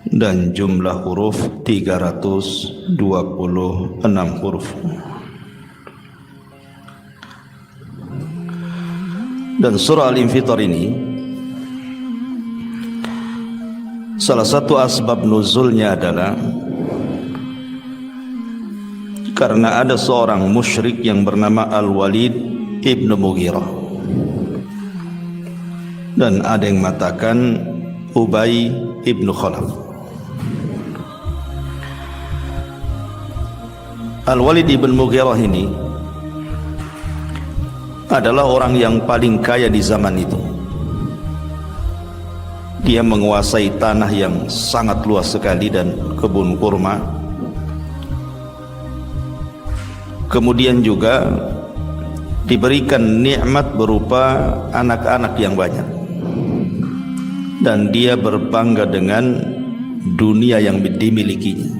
dan jumlah huruf 326 huruf. Dan surah Al-Infitar ini salah satu asbab nuzulnya adalah karena ada seorang musyrik yang bernama Al-Walid ibn Mughirah, dan ada yang mengatakan Ubay ibn Khalaf. Al-Walid ibn Mughirah ini adalah orang yang paling kaya di zaman itu. Dia menguasai tanah yang sangat luas sekali dan kebun kurma. Kemudian juga diberikan nikmat berupa anak-anak yang banyak, dan dia berbangga dengan dunia yang dimilikinya.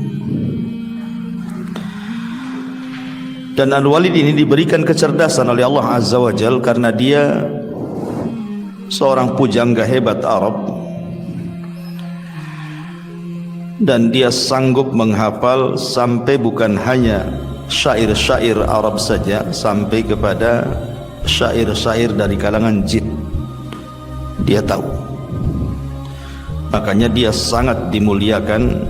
Dan Al-Walid ini diberikan kecerdasan oleh Allah Azza wa Jal karena dia seorang pujangga hebat Arab, dan dia sanggup menghafal sampai bukan hanya syair-syair Arab saja, sampai kepada syair-syair dari kalangan jin dia tahu. Makanya dia sangat dimuliakan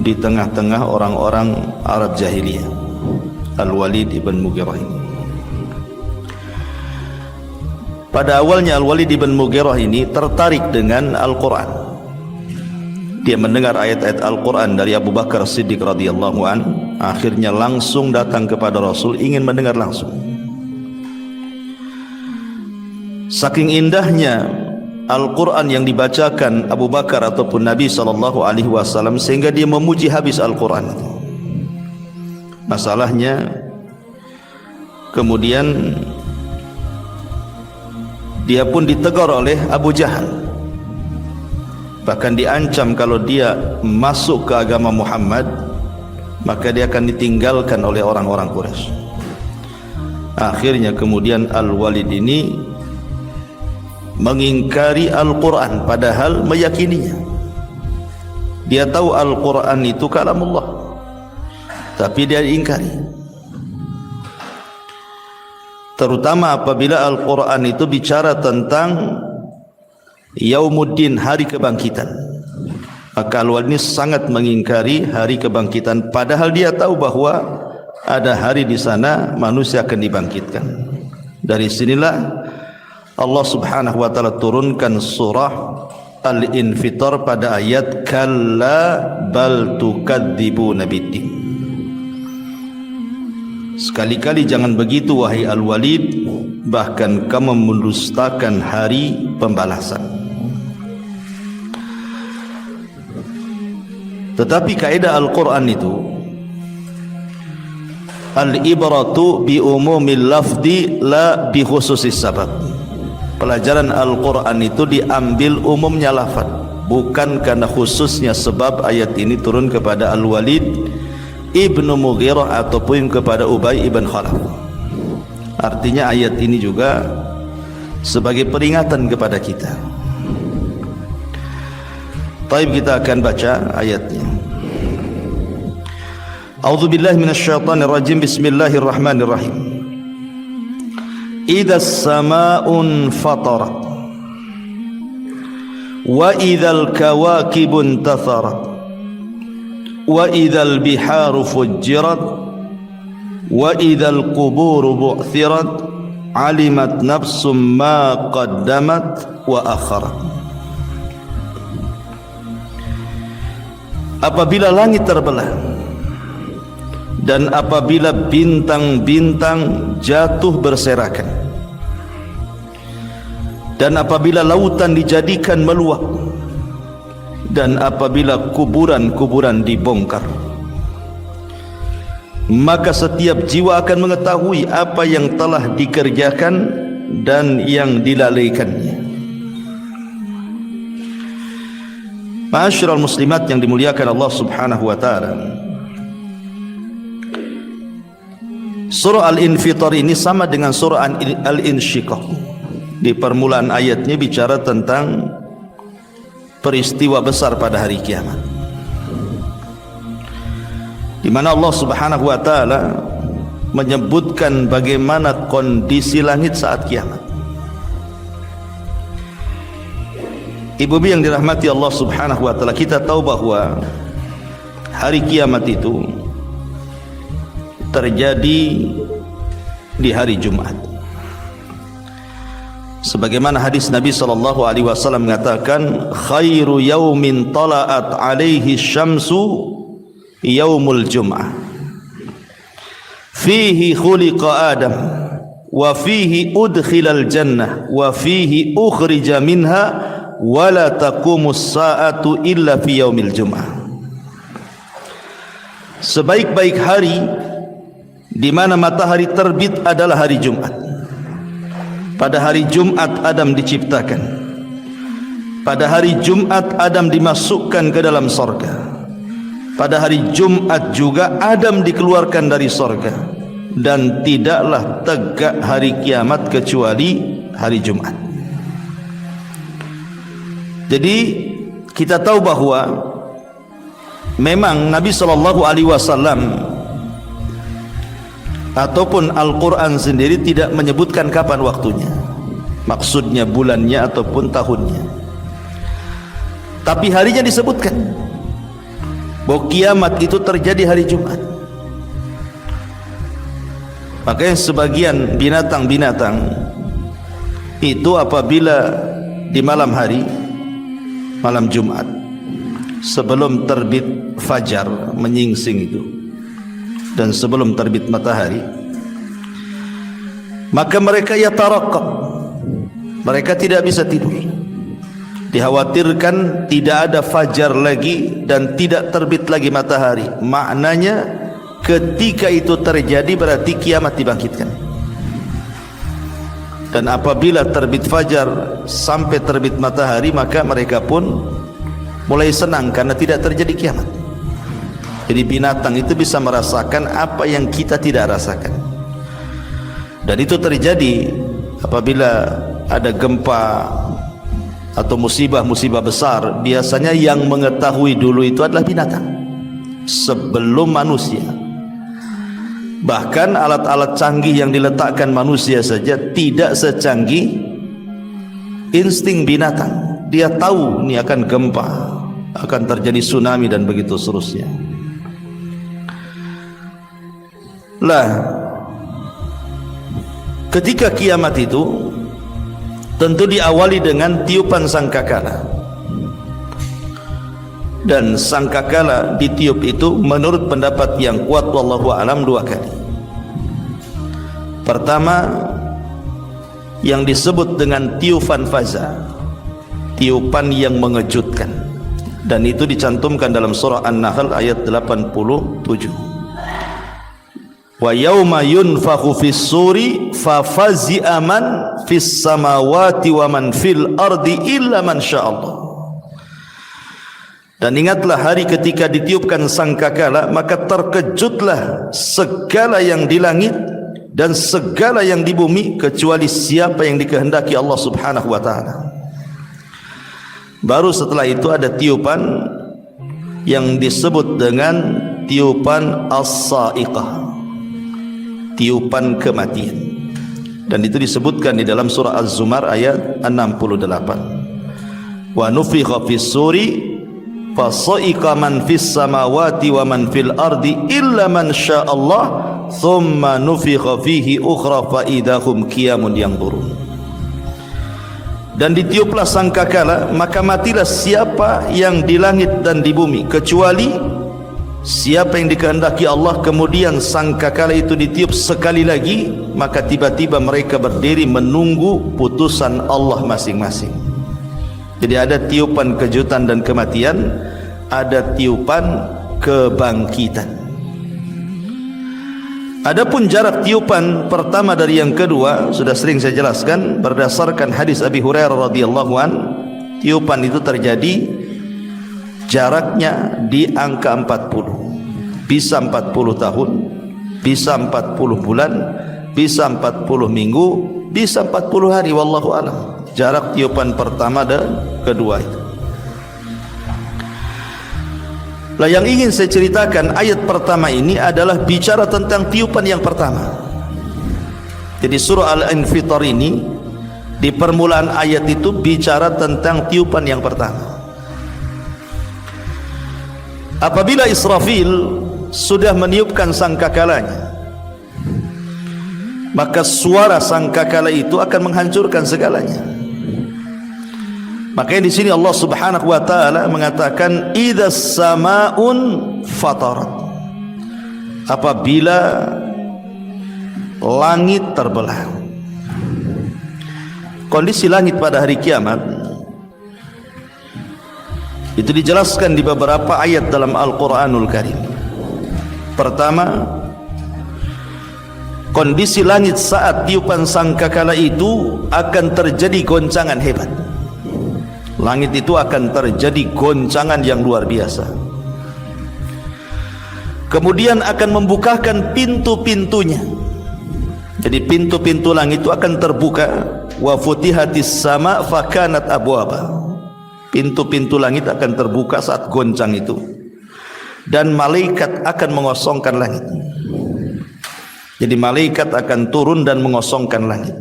di tengah-tengah orang-orang Arab jahiliyah, Al-Walid ibn Mughirah ini. Pada awalnya Al-Walid ibn Mughirah ini tertarik dengan Al-Quran. Dia mendengar ayat-ayat Al-Quran dari Abu Bakar Siddiq radhiyallahu an, akhirnya langsung datang kepada Rasul ingin mendengar langsung. Saking indahnya Al-Quran yang dibacakan Abu Bakar ataupun Nabi SAW, sehingga dia memuji habis Al-Quran. Masalahnya kemudian dia pun ditegur oleh Abu Jahal, bahkan diancam kalau dia masuk ke agama Muhammad maka dia akan ditinggalkan oleh orang-orang Quraisy. Akhirnya kemudian Al-Walid ini mengingkari Al-Quran padahal meyakininya. Dia tahu Al-Quran itu kalamullah, tapi dia ingkari. Terutama apabila Al-Quran itu bicara tentang Yaumuddin, hari kebangkitan. Maka Al-Walid ini sangat mengingkari hari kebangkitan, padahal dia tahu bahwa ada hari di sana manusia akan dibangkitkan. Dari sinilah Allah Subhanahu wa taala turunkan surah Al-Infitar pada ayat kalla bal tukadzibuna biddin. Sekali-kali jangan begitu wahai Al-Walid, bahkan kamu mendustakan hari pembalasan. Tetapi kaidah Al-Quran itu al-ibratu bi umumil lafzi la bi khususis sabab. Pelajaran Al-Quran itu diambil umumnya lafaz, bukan karena khususnya sebab ayat ini turun kepada Al-Walid ibnu Mughirah ataupun kepada Ubay ibn Khalaf. Artinya ayat ini juga sebagai peringatan kepada kita. Baik, kita akan baca ayatnya. A'udzubillahi minasyaitonir rajim. Bismillahirrahmanirrahim. Idzas samaa'un fatarat wa idzal kawakibun tatharat wa idzal biharu fujjirat wa idzal quburu bu'thirat alimat nafsum ma qaddamat wa akharat. Apabila langit terbelah dan apabila bintang-bintang jatuh berserakan dan apabila lautan dijadikan meluap dan apabila kuburan-kuburan dibongkar, maka setiap jiwa akan mengetahui apa yang telah dikerjakan dan yang dilalaikannya. Ma'asyiral muslimat yang dimuliakan Allah Subhanahu wa taala, surah Al-Infitar ini sama dengan surah Al-Insyiqaq. Di permulaan ayatnya bicara tentang peristiwa besar pada hari kiamat, di mana Allah Subhanahu wa taala menyebutkan bagaimana kondisi langit saat kiamat. Ibu yang dirahmati Allah Subhanahu wa taala, kita tahu bahwa hari kiamat itu terjadi di hari Jumat. Sebagaimana hadis Nabi sallallahu alaihi wasallam mengatakan, khairu yaumin tala'at alaihi syamsu yaumul jum'ah. Fihi khuliqa Adam wa fihi udkhilal jannah wa fihi ukhrija minha wa la taqumus sa'atu illa fi yaumil jum'ah. Sebaik-baik hari di mana matahari terbit adalah hari Jumat. Pada hari Jumat Adam diciptakan. Pada hari Jumat Adam dimasukkan ke dalam sorga. Pada hari Jumat juga Adam dikeluarkan dari sorga. Dan tidaklah tegak hari kiamat kecuali hari Jumat. Jadi kita tahu bahwa memang Nabi SAW ataupun Al-Quran sendiri tidak menyebutkan kapan waktunya, maksudnya bulannya ataupun tahunnya, tapi harinya disebutkan bahwa kiamat itu terjadi hari Jumat. Makanya sebagian binatang-binatang itu apabila di malam hari, malam Jumat, sebelum terbit fajar menyingsing itu dan sebelum terbit matahari, maka mereka yatarakab, mereka tidak bisa tidur. Dikhawatirkan tidak ada fajar lagi dan tidak terbit lagi matahari. Maknanya ketika itu terjadi berarti kiamat dibangkitkan. Dan apabila terbit fajar sampai terbit matahari, maka mereka pun mulai senang karena tidak terjadi kiamat. Jadi binatang itu bisa merasakan apa yang kita tidak rasakan. Dan itu terjadi apabila ada gempa atau musibah-musibah besar. Biasanya yang mengetahui dulu itu adalah binatang sebelum manusia. Bahkan alat-alat canggih yang diletakkan manusia saja tidak secanggih insting binatang. Dia tahu ini akan gempa, akan terjadi tsunami dan begitu seterusnya. Lah, ketika kiamat itu tentu diawali dengan tiupan sangkakala. Dan sangkakala ditiup itu menurut pendapat yang kuat wallahu alam 2 kali. Pertama yang disebut dengan tiupan faza, tiupan yang mengejutkan, dan itu dicantumkan dalam surah An-Nahl ayat 87. Wa yauma yunfakhu fis suri fa fazi'a man fis samawati wa man fil ardi illa man sya'allah. Dan ingatlah hari ketika ditiupkan sangkakala, maka terkejutlah segala yang di langit dan segala yang di bumi kecuali siapa yang dikehendaki Allah Subhanahu wa taala. Baru setelah itu ada tiupan yang disebut dengan tiupan as-sa'iqah, tiupan kematian, dan itu disebutkan di dalam surah Az-Zumar ayat 68. Wa nufikha fis suri fa sa'iqa man fis samawati wa man fil ardi illa man sya'allah thumma nufikha fihi ukhra fa idahum qiyamun yanzurun. Dan ditiuplah sangkakala, maka matilah siapa yang di langit dan di bumi kecuali siapa yang dikehendaki Allah. Kemudian sangkakala itu ditiup sekali lagi, maka tiba-tiba mereka berdiri menunggu putusan Allah masing-masing. Jadi ada tiupan kejutan dan kematian, ada tiupan kebangkitan. Adapun jarak tiupan pertama dari yang kedua sudah sering saya jelaskan berdasarkan hadis Abi Hurairah radhiyallahu an. Tiupan itu terjadi jaraknya di angka 40. Bisa 40 tahun, bisa 40 bulan, bisa 40 minggu, bisa 40 hari, wallahu a'lam. Jarak tiupan pertama dan kedua itu. Lah yang ingin saya ceritakan, ayat pertama ini adalah bicara tentang tiupan yang pertama. Jadi surah Al-Infitar ini di permulaan ayat itu bicara tentang tiupan yang pertama. Apabila Israfil sudah meniupkan sangkakalanya, maka suara sangkakala itu akan menghancurkan segalanya. Makanya di sini Allah Subhanahu wa taala mengatakan idzas samaun fatarat. Apabila langit terbelah. Kondisi langit pada hari kiamat itu dijelaskan di beberapa ayat dalam Al-Qur'anul Karim. Pertama, kondisi langit saat tiupan sangkakala itu akan terjadi goncangan hebat. Langit itu akan terjadi goncangan yang luar biasa. Kemudian akan membukakan pintu-pintunya. Jadi pintu-pintu langit itu akan terbuka. Wa futihatis sama fakanat abwaba. Pintu-pintu langit akan terbuka saat goncang itu. Dan malaikat akan mengosongkan langit. Jadi malaikat akan turun dan mengosongkan langit.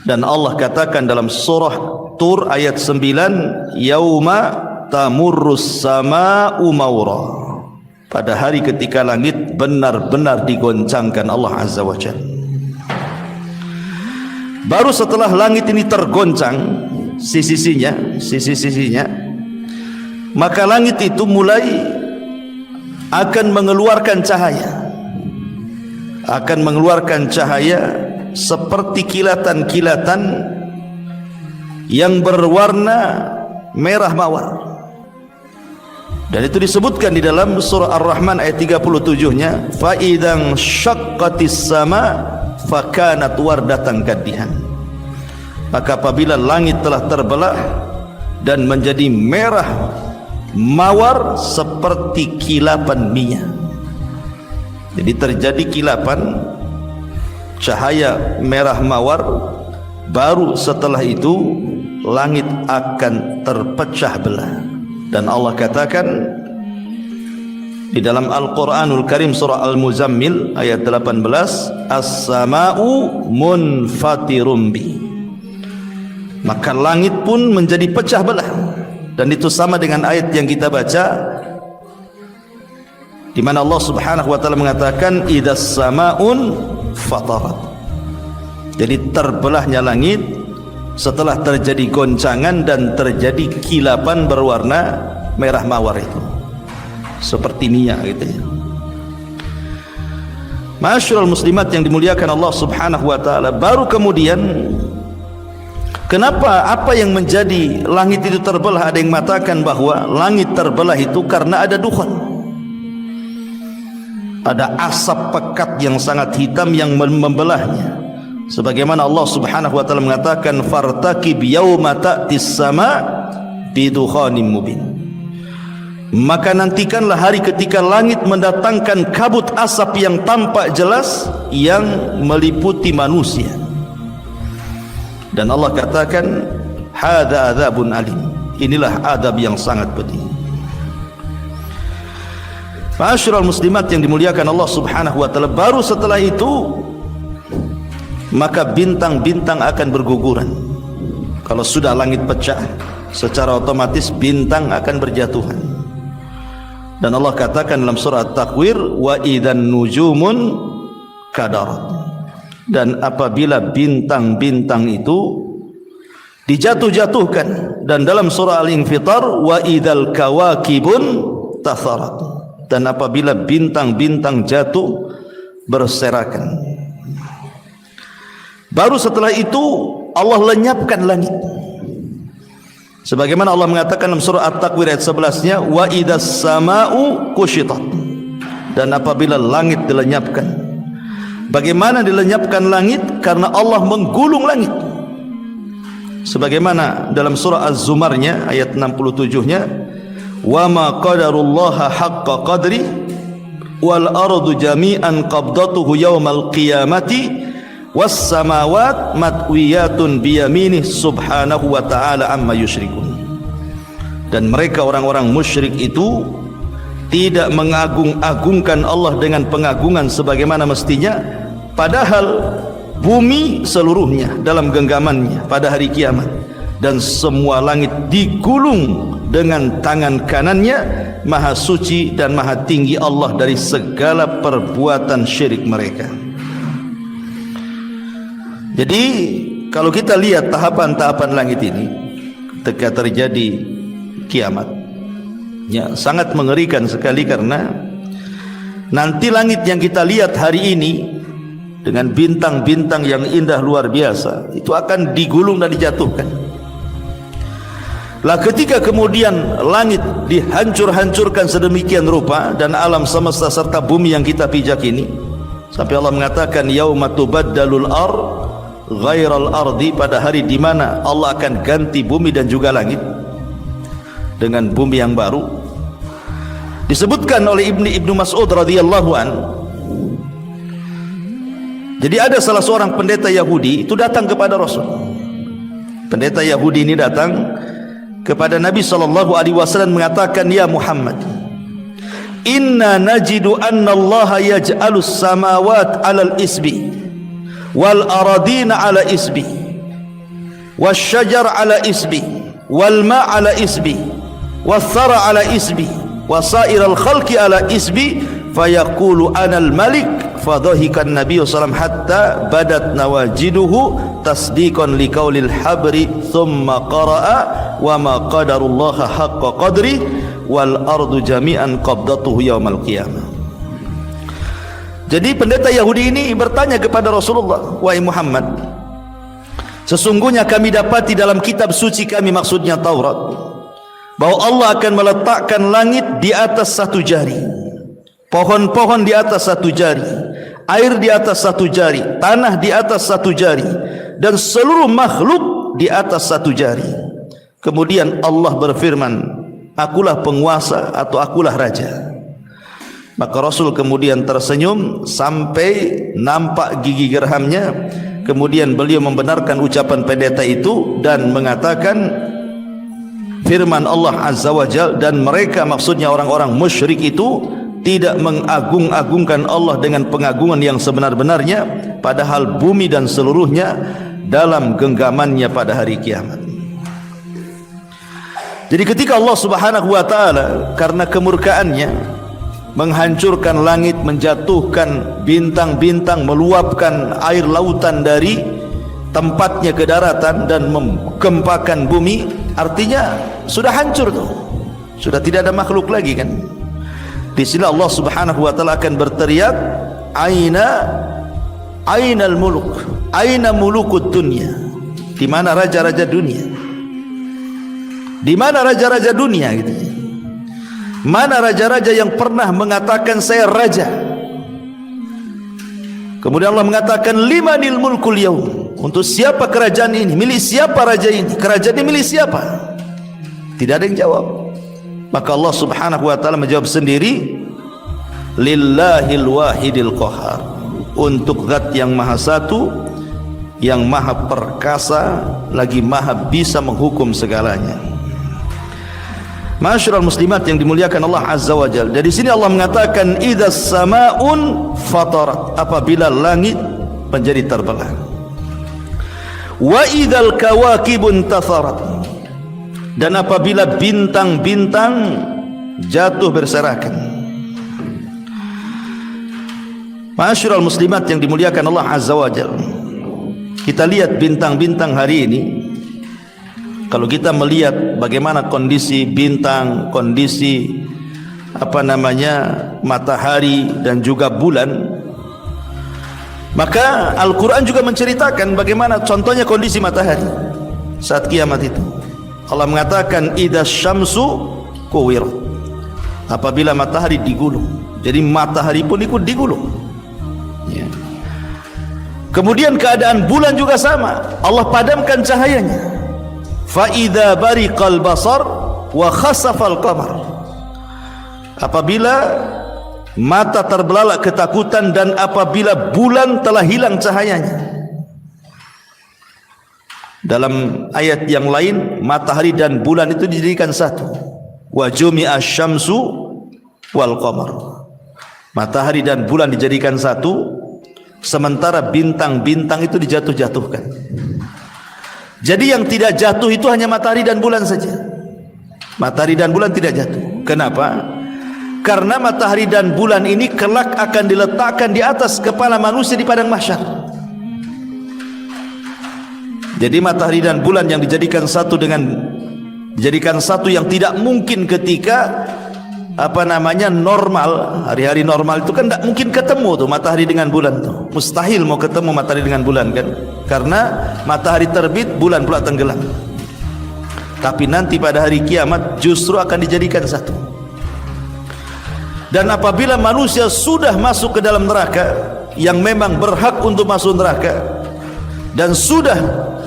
Dan Allah katakan dalam surah Tur ayat 9, yauma tamurrus sama'u maura. Pada hari ketika langit benar-benar digoncangkan Allah Azza wa Jalla. Baru setelah langit ini tergoncang sisi-sisinya, maka langit itu mulai akan mengeluarkan cahaya seperti kilatan-kilatan yang berwarna merah mawar. Dan itu disebutkan di dalam surah Ar-Rahman ayat 37-nya, fa idzan syaqqatis sama fakanat wardatan kadihan. Maka apabila langit telah terbelah dan menjadi merah mawar seperti kilapan minyak. Jadi terjadi kilapan cahaya merah mawar, baru setelah itu langit akan terpecah belah. Dan Allah katakan di dalam Al-Qur'anul Karim surah Al-Muzammil ayat 18, as-sama'u munfatirum bi. Maka langit pun menjadi pecah belah. Dan itu sama dengan ayat yang kita baca di mana Allah Subhanahu wa taala mengatakan idzas sama'un fatarat. Jadi terbelahnya langit setelah terjadi goncangan dan terjadi kilapan berwarna merah mawar itu, seperti minyak gitu ya. Ma'asyiral muslimat yang dimuliakan Allah Subhanahu wa taala, baru kemudian kenapa, apa yang menjadi langit itu terbelah? Ada yang mengatakan bahwa langit terbelah itu karena ada dukhan, ada asap pekat yang sangat hitam yang membelahnya. Sebagaimana Allah Subhanahu wa taala mengatakan fartaqib yauma ta'tis sama bidukhanim mubin. Maka nantikanlah hari ketika langit mendatangkan kabut asap yang tampak jelas yang meliputi manusia. Dan Allah katakan hadza adzabun alim. Inilah adab yang sangat pedih. Ma'asyiral muslimat yang dimuliakan Allah Subhanahu wa taala, baru setelah itu maka bintang-bintang akan berguguran. Kalau sudah langit pecah, secara otomatis bintang akan berjatuhan. Dan Allah katakan dalam surah At-Takwir, wa idzan nujumun kadarat. Dan apabila bintang-bintang itu dijatuh-jatuhkan. Dan dalam surah Al-Infitar, wa idzal kawakibun tatharat. Dan apabila bintang-bintang jatuh berserakan. Baru setelah itu Allah lenyapkan langit. Sebagaimana Allah mengatakan dalam surah At-Takwir ayat 11-nya, wa idzas sama'u kushitat. Dan apabila langit dilenyapkan. Bagaimana dilenyapkan langit? Karena Allah menggulung langit. Sebagaimana dalam surah Az-Zumarnya ayat 67-nya, wa ma qadarullaha haqqa qadri wal ardu jami'an qabdatuhu yaumal qiyamati was samawat matwiyatun biyaminih subhanahu wa ta'ala amma yusyrikun. Dan mereka orang-orang musyrik itu tidak mengagung-agungkan Allah dengan pengagungan sebagaimana mestinya, padahal bumi seluruhnya dalam genggamannya pada hari kiamat, dan semua langit digulung dengan tangan kanannya. Maha suci dan maha tinggi Allah dari segala perbuatan syirik mereka. Jadi kalau kita lihat tahapan-tahapan langit ini ketika terjadi kiamat, ya, sangat mengerikan sekali, karena nanti langit yang kita lihat hari ini dengan bintang-bintang yang indah luar biasa itu akan digulung dan dijatuhkan. Lah ketika kemudian langit dihancur-hancurkan sedemikian rupa, dan alam semesta serta bumi yang kita pijak ini, sampai Allah mengatakan yauma tubaddalul ard ghairal ardi, pada hari di mana Allah akan ganti bumi dan juga langit dengan bumi yang baru. Disebutkan oleh Ibnu Mas'ud radhiyallahu an, jadi ada salah seorang pendeta Yahudi itu datang kepada Rasul. Pendeta Yahudi ini datang kepada Nabi SAW mengatakan, ya Muhammad, inna najidu anna Allah yaj'alus samawat alal isbi wal aradina ala isbi wasyajar ala isbi wal ma ala isbi wathara ala isbi wasairal khalqi ala isbi fayaqulu anal malik. Fadhahikan Nabi SAW hatta badat nawajiduhu tasdiqan liqaulil habri thumma qara'a wa ma qadarullaha haqqa qadri wal ardu jami'an qabdatuhu yaumal qiyamah. Jadi pendeta Yahudi ini bertanya kepada Rasulullah, wahai Muhammad, sesungguhnya kami dapati dalam kitab suci kami, maksudnya Taurat, bahwa Allah akan meletakkan langit di atas satu jari, pohon-pohon di atas satu jari, air di atas satu jari, tanah di atas satu jari, dan seluruh makhluk di atas satu jari. Kemudian Allah berfirman, akulah penguasa atau akulah raja. Maka Rasul kemudian tersenyum sampai nampak gigi gerhamnya. Kemudian beliau membenarkan ucapan pendeta itu dan mengatakan firman Allah Azza wa Jalla, dan mereka, maksudnya orang-orang musyrik itu, tidak mengagung-agungkan Allah dengan pengagungan yang sebenar-benarnya, padahal bumi dan seluruhnya dalam genggamannya pada hari kiamat. Jadi ketika Allah Subhanahu wa taala karena kemurkaannya menghancurkan langit, menjatuhkan bintang-bintang, meluapkan air lautan dari tempatnya ke daratan dan menggempakan bumi, artinya sudah hancur tuh, sudah tidak ada makhluk lagi kan. Di sini Allah Subhanahu wa taala akan berteriak, ainal muluk, aina mulukud dunya, di mana raja-raja dunia, di mana raja-raja dunia gitu. Mana raja-raja yang pernah mengatakan saya raja? Kemudian Allah mengatakan limanil mulkul yaum, untuk siapa kerajaan ini, milik siapa raja ini, kerajaan ini milik siapa? Tidak ada yang jawab. Maka Allah Subhanahu wa taala menjawab sendiri, lillahil wahidil qahar, untuk zat yang maha satu, yang maha perkasa, lagi maha bisa menghukum segalanya. Masyarul muslimat yang dimuliakan Allah Azza wa Jalla. Dari sini Allah mengatakan idzas samaun fatarat, apabila langit menjadi terbelah, wa idzal kawakibun tatharat, dan apabila bintang-bintang jatuh berserakan. Masyarul muslimat yang dimuliakan Allah Azza wa Jalla, kita lihat bintang-bintang hari ini. Kalau kita melihat bagaimana kondisi bintang, kondisi matahari dan juga bulan, maka Al-Quran juga menceritakan bagaimana contohnya kondisi matahari saat kiamat itu. Allah mengatakan idza syamsu kuwirat, apabila matahari digulung. Jadi matahari pun ikut digulung ya. Kemudian keadaan bulan juga sama, Allah padamkan cahayanya. Fa idza bariqal basar wa khasafal qamar, apabila mata terbelalak ketakutan dan apabila bulan telah hilang cahayanya. Dalam ayat yang lain matahari dan bulan itu dijadikan satu. Wa jumi'asy syamsu wal qamar. Matahari dan bulan dijadikan satu, sementara bintang-bintang itu dijatuh-jatuhkan. Jadi yang tidak jatuh itu hanya matahari dan bulan saja. Matahari dan bulan tidak jatuh. Kenapa? Karena matahari dan bulan ini kelak akan diletakkan di atas kepala manusia di padang mahsyar. Jadi matahari dan bulan yang dijadikan satu yang tidak mungkin ketika normal, hari-hari normal itu kan tidak mungkin ketemu tuh matahari dengan bulan tuh. Mustahil mau ketemu matahari dengan bulan kan? Karena matahari terbit, bulan pula tenggelam. Tapi nanti pada hari kiamat justru akan dijadikan satu. Dan apabila manusia sudah masuk ke dalam neraka, yang memang berhak untuk masuk neraka, dan sudah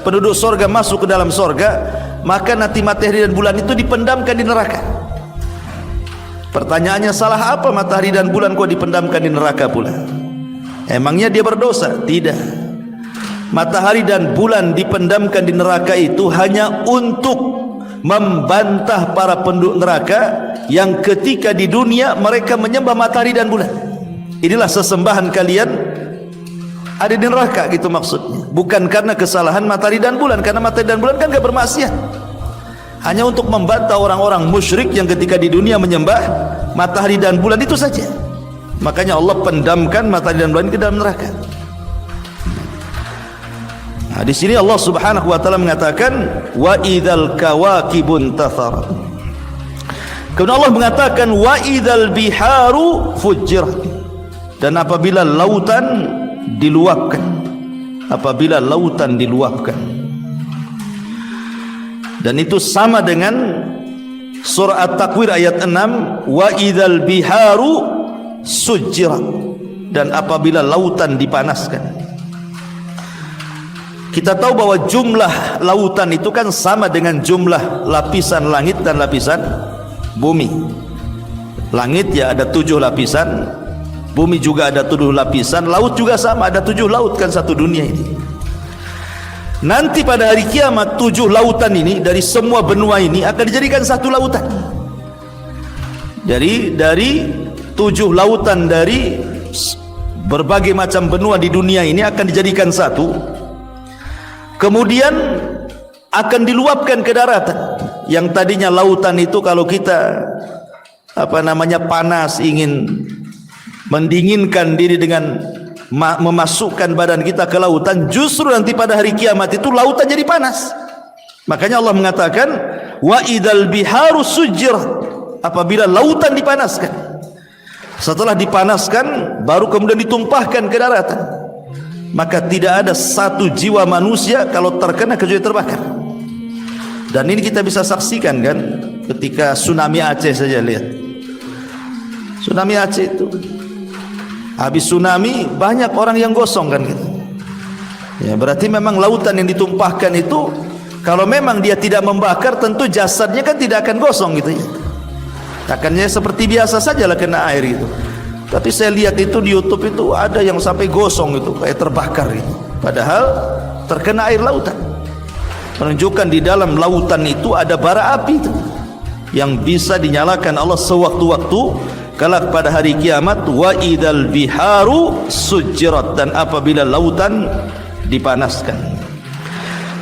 penduduk sorga masuk ke dalam sorga, maka nanti matahari dan bulan itu dipendamkan di neraka. Pertanyaannya, salah apa matahari dan bulan kok dipendamkan di neraka pula? Emangnya dia berdosa? Tidak. Matahari dan bulan dipendamkan di neraka itu hanya untuk membantah para penduduk neraka yang ketika di dunia mereka menyembah matahari dan bulan. Inilah sesembahan kalian ada di neraka, gitu maksudnya. Bukan karena kesalahan matahari dan bulan, karena matahari dan bulan kan gak bermaksiat. Hanya untuk membantah orang-orang musyrik yang ketika di dunia menyembah matahari dan bulan itu saja. Makanya Allah pendamkan matahari dan bulan ke dalam neraka. Nah, di sini Allah Subhanahu wa taala mengatakan wa idzal kawakibun tatharat. Kemudian Allah mengatakan wa idzal biharu fujirat. Dan apabila lautan diluapkan, apabila lautan diluapkan. Dan itu sama dengan surah At-Takwir ayat 6, wa idzal biharu sujirat. Dan apabila lautan dipanaskan. Kita tahu bahwa jumlah lautan itu kan sama dengan jumlah lapisan langit dan lapisan bumi. Langit ya ada 7 lapisan, bumi juga ada 7 lapisan, laut juga sama, ada 7 laut kan satu dunia ini. Nanti pada hari kiamat 7 lautan ini dari semua benua ini akan dijadikan satu lautan. Dari 7 lautan dari berbagai macam benua di dunia ini akan dijadikan satu. Kemudian akan diluapkan ke daratan. Yang tadinya lautan itu kalau kita panas, ingin mendinginkan diri dengan memasukkan badan kita ke lautan, justru nanti pada hari kiamat itu lautan jadi panas. Makanya Allah mengatakan wa idzal biharu sujirat, apabila lautan dipanaskan. Setelah dipanaskan baru kemudian ditumpahkan ke daratan. Maka tidak ada satu jiwa manusia kalau terkena kecuali terbakar. Dan ini kita bisa saksikan kan ketika tsunami Aceh saja, lihat tsunami Aceh itu habis tsunami banyak orang yang gosong kan gitu. Ya, berarti memang lautan yang ditumpahkan itu kalau memang dia tidak membakar, tentu jasadnya kan tidak akan gosong gitu ya. Akannya seperti biasa sajalah kena air gitu. Tapi saya lihat itu di YouTube itu ada yang sampai gosong itu, kayak terbakar gitu. Padahal terkena air lautan. Menunjukkan di dalam lautan itu ada bara api itu, yang bisa dinyalakan Allah sewaktu-waktu kelak pada hari kiamat. Wa idzal biharu sujirat, dan apabila lautan dipanaskan.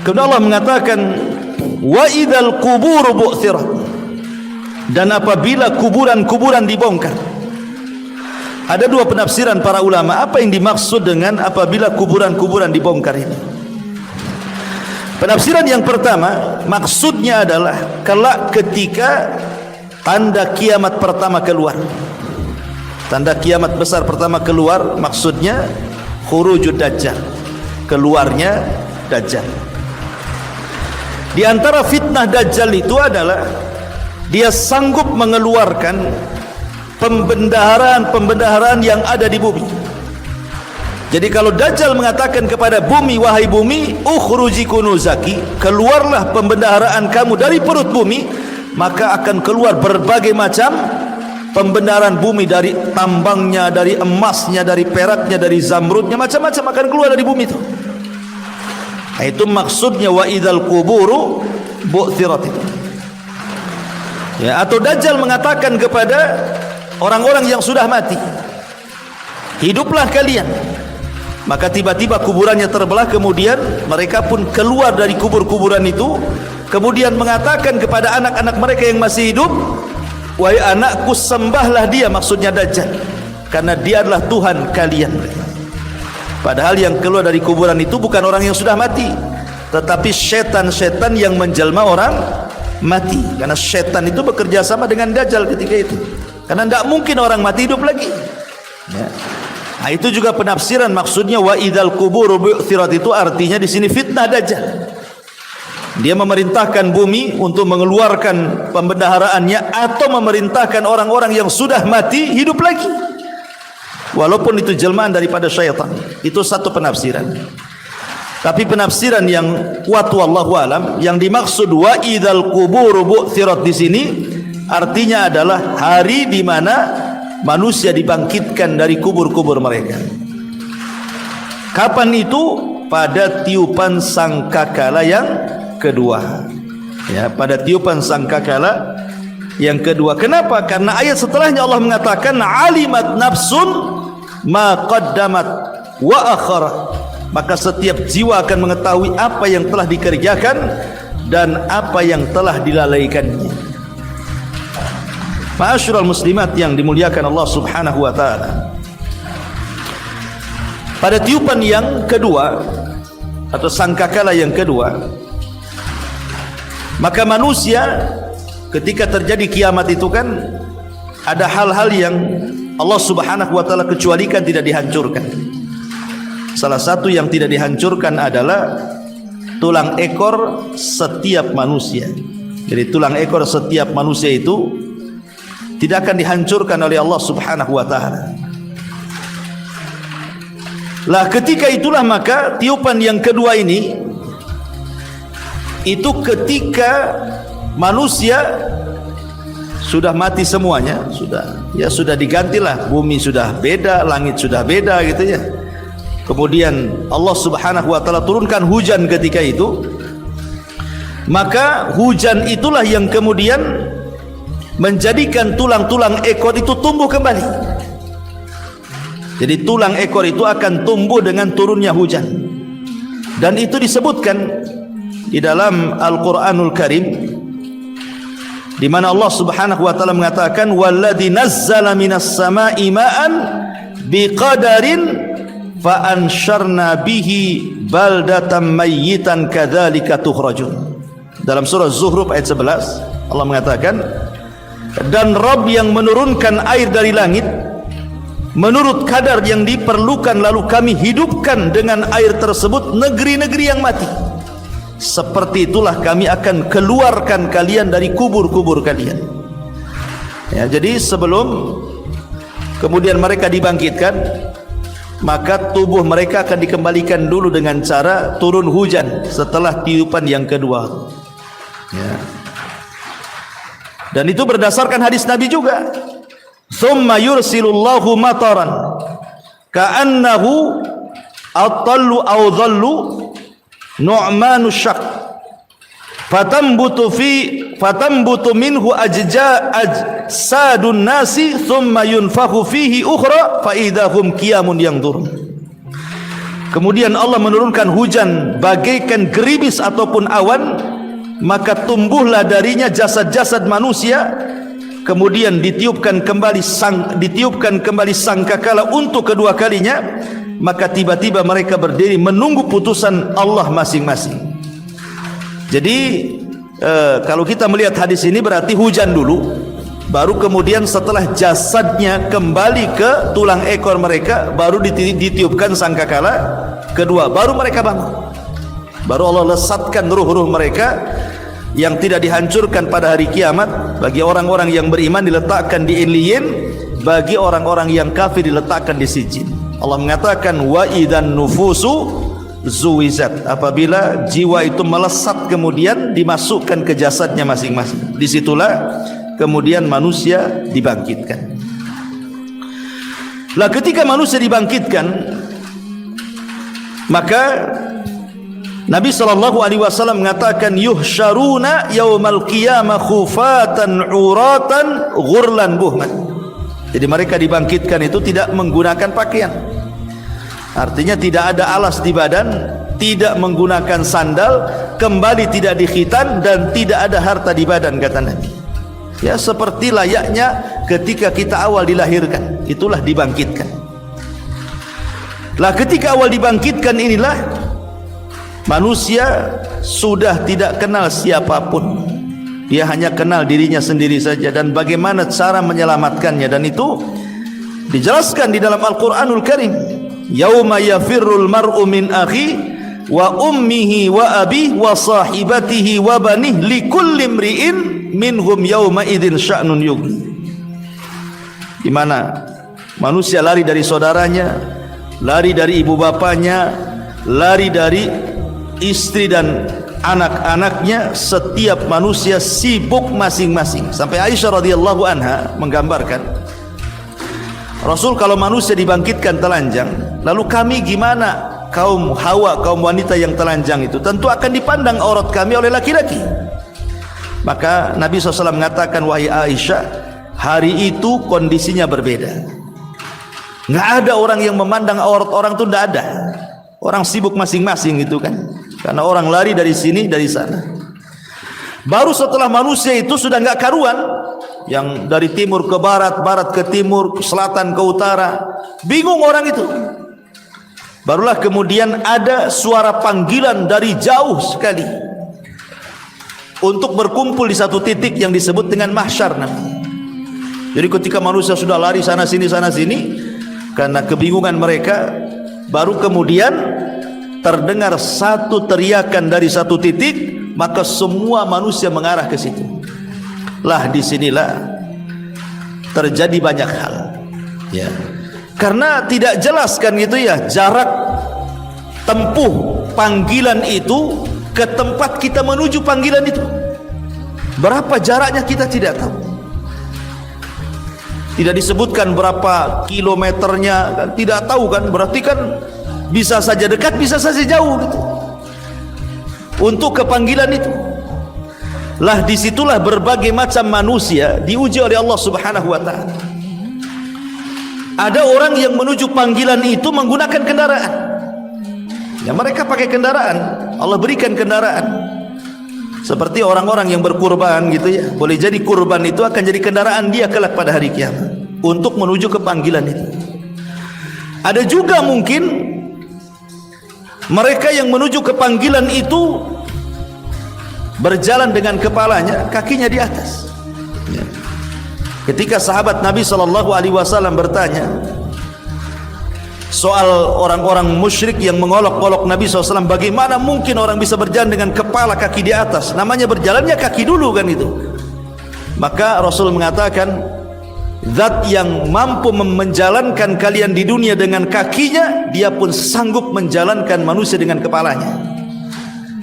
Kemudian Allah mengatakan wa idzal qubur bu'thirat, dan apabila kuburan-kuburan dibongkar. Ada 2 penafsiran para ulama apa yang dimaksud dengan apabila kuburan-kuburan dibongkar ini. Penafsiran yang pertama, maksudnya adalah kelak ketika tanda kiamat pertama keluar. Tanda kiamat besar pertama keluar, maksudnya khurujud dajjal, keluarnya dajjal. Di antara fitnah dajjal itu adalah dia sanggup mengeluarkan pembendaharaan yang ada di bumi. Jadi kalau dajjal mengatakan kepada bumi, wahai bumi, ukhruji kunuzaki, keluarlah pembendaharaan kamu dari perut bumi, maka akan keluar berbagai macam pembendaharaan bumi, dari tambangnya, dari emasnya, dari peraknya, dari zamrudnya, macam-macam akan keluar dari bumi itu. Nah, itu maksudnya wa idzal quburu bu'thirat. Ya, atau dajjal mengatakan kepada orang-orang yang sudah mati, hiduplah kalian. Maka tiba-tiba kuburannya terbelah, kemudian mereka pun keluar dari kubur-kuburan itu, kemudian mengatakan kepada anak-anak mereka yang masih hidup, wahai anakku, sembahlah dia, maksudnya Dajjal, karena dia adalah Tuhan kalian. Padahal yang keluar dari kuburan itu bukan orang yang sudah mati, tetapi setan-setan yang menjelma orang mati. Karena setan itu bekerja sama dengan Dajjal ketika itu, karena tidak mungkin orang mati hidup lagi, ya. Nah, itu juga penafsiran, maksudnya wa idzal qubur bu'thirat itu artinya di sini fitnah Dajjal. Dia memerintahkan bumi untuk mengeluarkan pembendaharaannya, atau memerintahkan orang-orang yang sudah mati hidup lagi, walaupun itu jelmaan daripada syaitan. Itu satu penafsiran. Tapi penafsiran yang kuat wallahu alam, yang dimaksud wa idzal qubur bu'thirat di sini artinya adalah hari di mana manusia dibangkitkan dari kubur-kubur mereka. Kapan itu? Pada tiupan sangkakala yang kedua, ya, pada tiupan sangkakala yang kedua. Kenapa? Karena ayat setelahnya Allah mengatakan alimat nafsun ma qaddamat wa akharat. Maka setiap jiwa akan mengetahui apa yang telah dikerjakan dan apa yang telah dilalaikannya. Ma'asyiral muslimat yang dimuliakan Allah Subhanahu wa taala, pada tiupan yang kedua atau sangkakala yang kedua, maka manusia ketika terjadi kiamat itu kan ada hal-hal yang Allah Subhanahu wa taala kecualikan, tidak dihancurkan. Salah satu yang tidak dihancurkan adalah tulang ekor setiap manusia. Jadi tulang ekor setiap manusia itu tidak akan dihancurkan oleh Allah Subhanahu wa taala. Lah ketika itulah maka tiupan yang kedua ini itu ketika manusia sudah mati semuanya, sudah digantilah, bumi sudah beda, langit sudah beda gitu ya. Kemudian Allah Subhanahu wa taala turunkan hujan ketika itu. Maka hujan itulah yang kemudian menjadikan tulang-tulang ekor itu tumbuh kembali. Jadi tulang ekor itu akan tumbuh dengan turunnya hujan. Dan itu disebutkan di dalam Al-Qur'anul Karim, di mana Allah Subhanahu wa taala mengatakan walladzi nazzala minas sama'i ma'an biqadarin fa ansyarna bihi baldatan mayyitan kadzalika tukhrajun. Dalam surah Zuhruf ayat 11 Allah mengatakan, dan Rabb yang menurunkan air dari langit menurut kadar yang diperlukan, lalu kami hidupkan dengan air tersebut negeri-negeri yang mati. Seperti itulah kami akan keluarkan kalian dari kubur-kubur kalian. Ya, jadi sebelum kemudian mereka dibangkitkan, maka tubuh mereka akan dikembalikan dulu dengan cara turun hujan setelah tiupan yang kedua. Ya. Dan itu berdasarkan hadis Nabi juga. Thumma yursilullahu mataran ka'annahu atallu aw dhallu nu'manu syak fatambutu minhu ajsadun nasi thumma yunfakhu fihi ukhra fa idahum qiyamun yanzurun. Kemudian Allah menurunkan hujan bagaikan geribis ataupun awan, maka tumbuhlah darinya jasad-jasad manusia. Kemudian ditiupkan kembali sangkakala untuk kedua kalinya, maka tiba-tiba mereka berdiri menunggu putusan Allah masing-masing. Jadi kalau kita melihat hadis ini berarti hujan dulu, baru kemudian setelah jasadnya kembali ke tulang ekor mereka, baru ditiupkan sangkakala kedua, baru mereka bangun. Baru Allah lesatkan ruh-ruh mereka yang tidak dihancurkan pada hari kiamat. Bagi orang-orang yang beriman diletakkan di Illiyin, bagi orang-orang yang kafir diletakkan di Sijjin. Allah mengatakan wa idzan nufusu zuwizat, apabila jiwa itu melesat kemudian dimasukkan ke jasadnya masing-masing, disitulah kemudian manusia dibangkitkan. Lah ketika manusia dibangkitkan, maka Nabi SAW mengatakan yuhsyaruna yaumal qiyamah khufatan uratan ghurlan buhman. Jadi mereka dibangkitkan itu tidak menggunakan pakaian. Artinya tidak ada alas di badan, tidak menggunakan sandal, kembali tidak dikhitan, dan tidak ada harta di badan, kata Nabi. Ya, seperti layaknya ketika kita awal dilahirkan, itulah dibangkitkan. Lah ketika awal dibangkitkan inilah manusia sudah tidak kenal siapapun. Dia hanya kenal dirinya sendiri saja dan bagaimana cara menyelamatkannya, dan itu dijelaskan di dalam Al-Qur'anul Karim. Yauma yafirrul mar'u min akhi wa ummihi wa abihi wa sahibatihi wa banihi likulli imri'in minhum yauma idzin sya'nun yughni. Di mana manusia lari dari saudaranya, lari dari ibu bapanya, lari dari istri dan anak-anaknya. Setiap manusia sibuk masing-masing. Sampai Aisyah radhiyallahu anha menggambarkan, Rasul kalau manusia dibangkitkan telanjang, lalu kami gimana? Kaum Hawa, kaum wanita yang telanjang itu tentu akan dipandang aurat kami oleh laki-laki. Maka Nabi SAW mengatakan, wahai Aisyah, hari itu kondisinya berbeda. Nggak ada orang yang memandang aurat orang itu, tidak ada. Orang sibuk masing-masing gitu kan, karena orang lari dari sini dari sana. Baru setelah manusia itu sudah nggak karuan, yang dari timur ke barat, barat ke timur, ke selatan ke utara, bingung orang itu. Barulah kemudian ada suara panggilan dari jauh sekali untuk berkumpul di satu titik yang disebut dengan mahsyar. Jadi ketika manusia sudah lari sana sini karena kebingungan mereka, baru kemudian terdengar satu teriakan dari satu titik, maka semua manusia mengarah ke situ. Lah disinilah terjadi banyak hal, ya. Karena tidak jelas kan gitu ya, jarak tempuh panggilan itu ke tempat kita menuju panggilan itu. Berapa jaraknya kita tidak tahu. Tidak disebutkan berapa kilometernya, kan tidak tahu kan. Berarti kan bisa saja dekat, bisa saja jauh gitu. Untuk ke panggilan itu. Lah disitulah berbagai macam manusia diuji oleh Allah Subhanahu wa ta'ala. Ada orang yang menuju panggilan itu menggunakan kendaraan. Ya, mereka pakai kendaraan. Allah berikan kendaraan. Seperti orang-orang yang berkurban gitu ya. Boleh jadi kurban itu akan jadi kendaraan dia kelak pada hari kiamat untuk menuju ke panggilan itu. Ada juga mungkin mereka yang menuju ke panggilan itu berjalan dengan kepalanya, kakinya di atas. Ya. Ketika sahabat Nabi SAW bertanya soal orang-orang musyrik yang mengolok-olok Nabi SAW, bagaimana mungkin orang bisa berjalan dengan kepala kaki di atas? Namanya berjalannya kaki dulu kan itu. Maka Rasul mengatakan, zat yang mampu menjalankan kalian di dunia dengan kakinya, dia pun sanggup menjalankan manusia dengan kepalanya.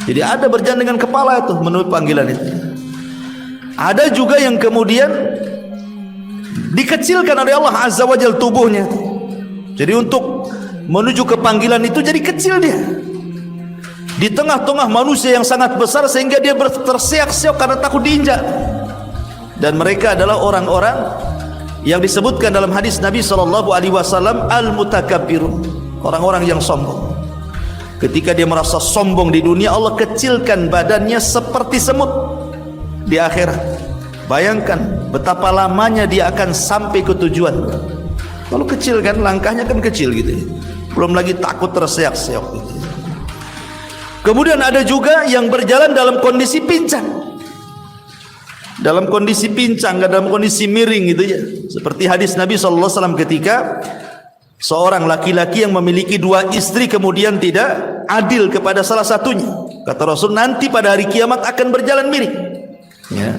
Jadi ada berjalan dengan kepala itu menuju panggilan itu. Ada juga yang kemudian dikecilkan oleh Allah Azza wa Jalla tubuhnya. Jadi untuk menuju ke panggilan itu jadi kecil dia. Di tengah-tengah manusia yang sangat besar sehingga dia terseok-seok karena takut diinjak. Dan mereka adalah orang-orang yang disebutkan dalam hadis Nabi SAW, al-mutakabbirun, orang-orang yang sombong. Ketika dia merasa sombong di dunia, Allah kecilkan badannya seperti semut di akhirat. Bayangkan betapa lamanya dia akan sampai ke tujuan. Kalau kecil kan, langkahnya kan kecil gitu. Belum lagi takut terseok-seok gitu. Kemudian ada juga yang berjalan dalam kondisi pincang. Dalam kondisi pincang, dalam kondisi miring gitu ya. Seperti hadis Nabi SAW ketika seorang laki-laki yang memiliki dua istri kemudian tidak adil kepada salah satunya. Kata Rasul, nanti pada hari kiamat akan berjalan miring. Ya.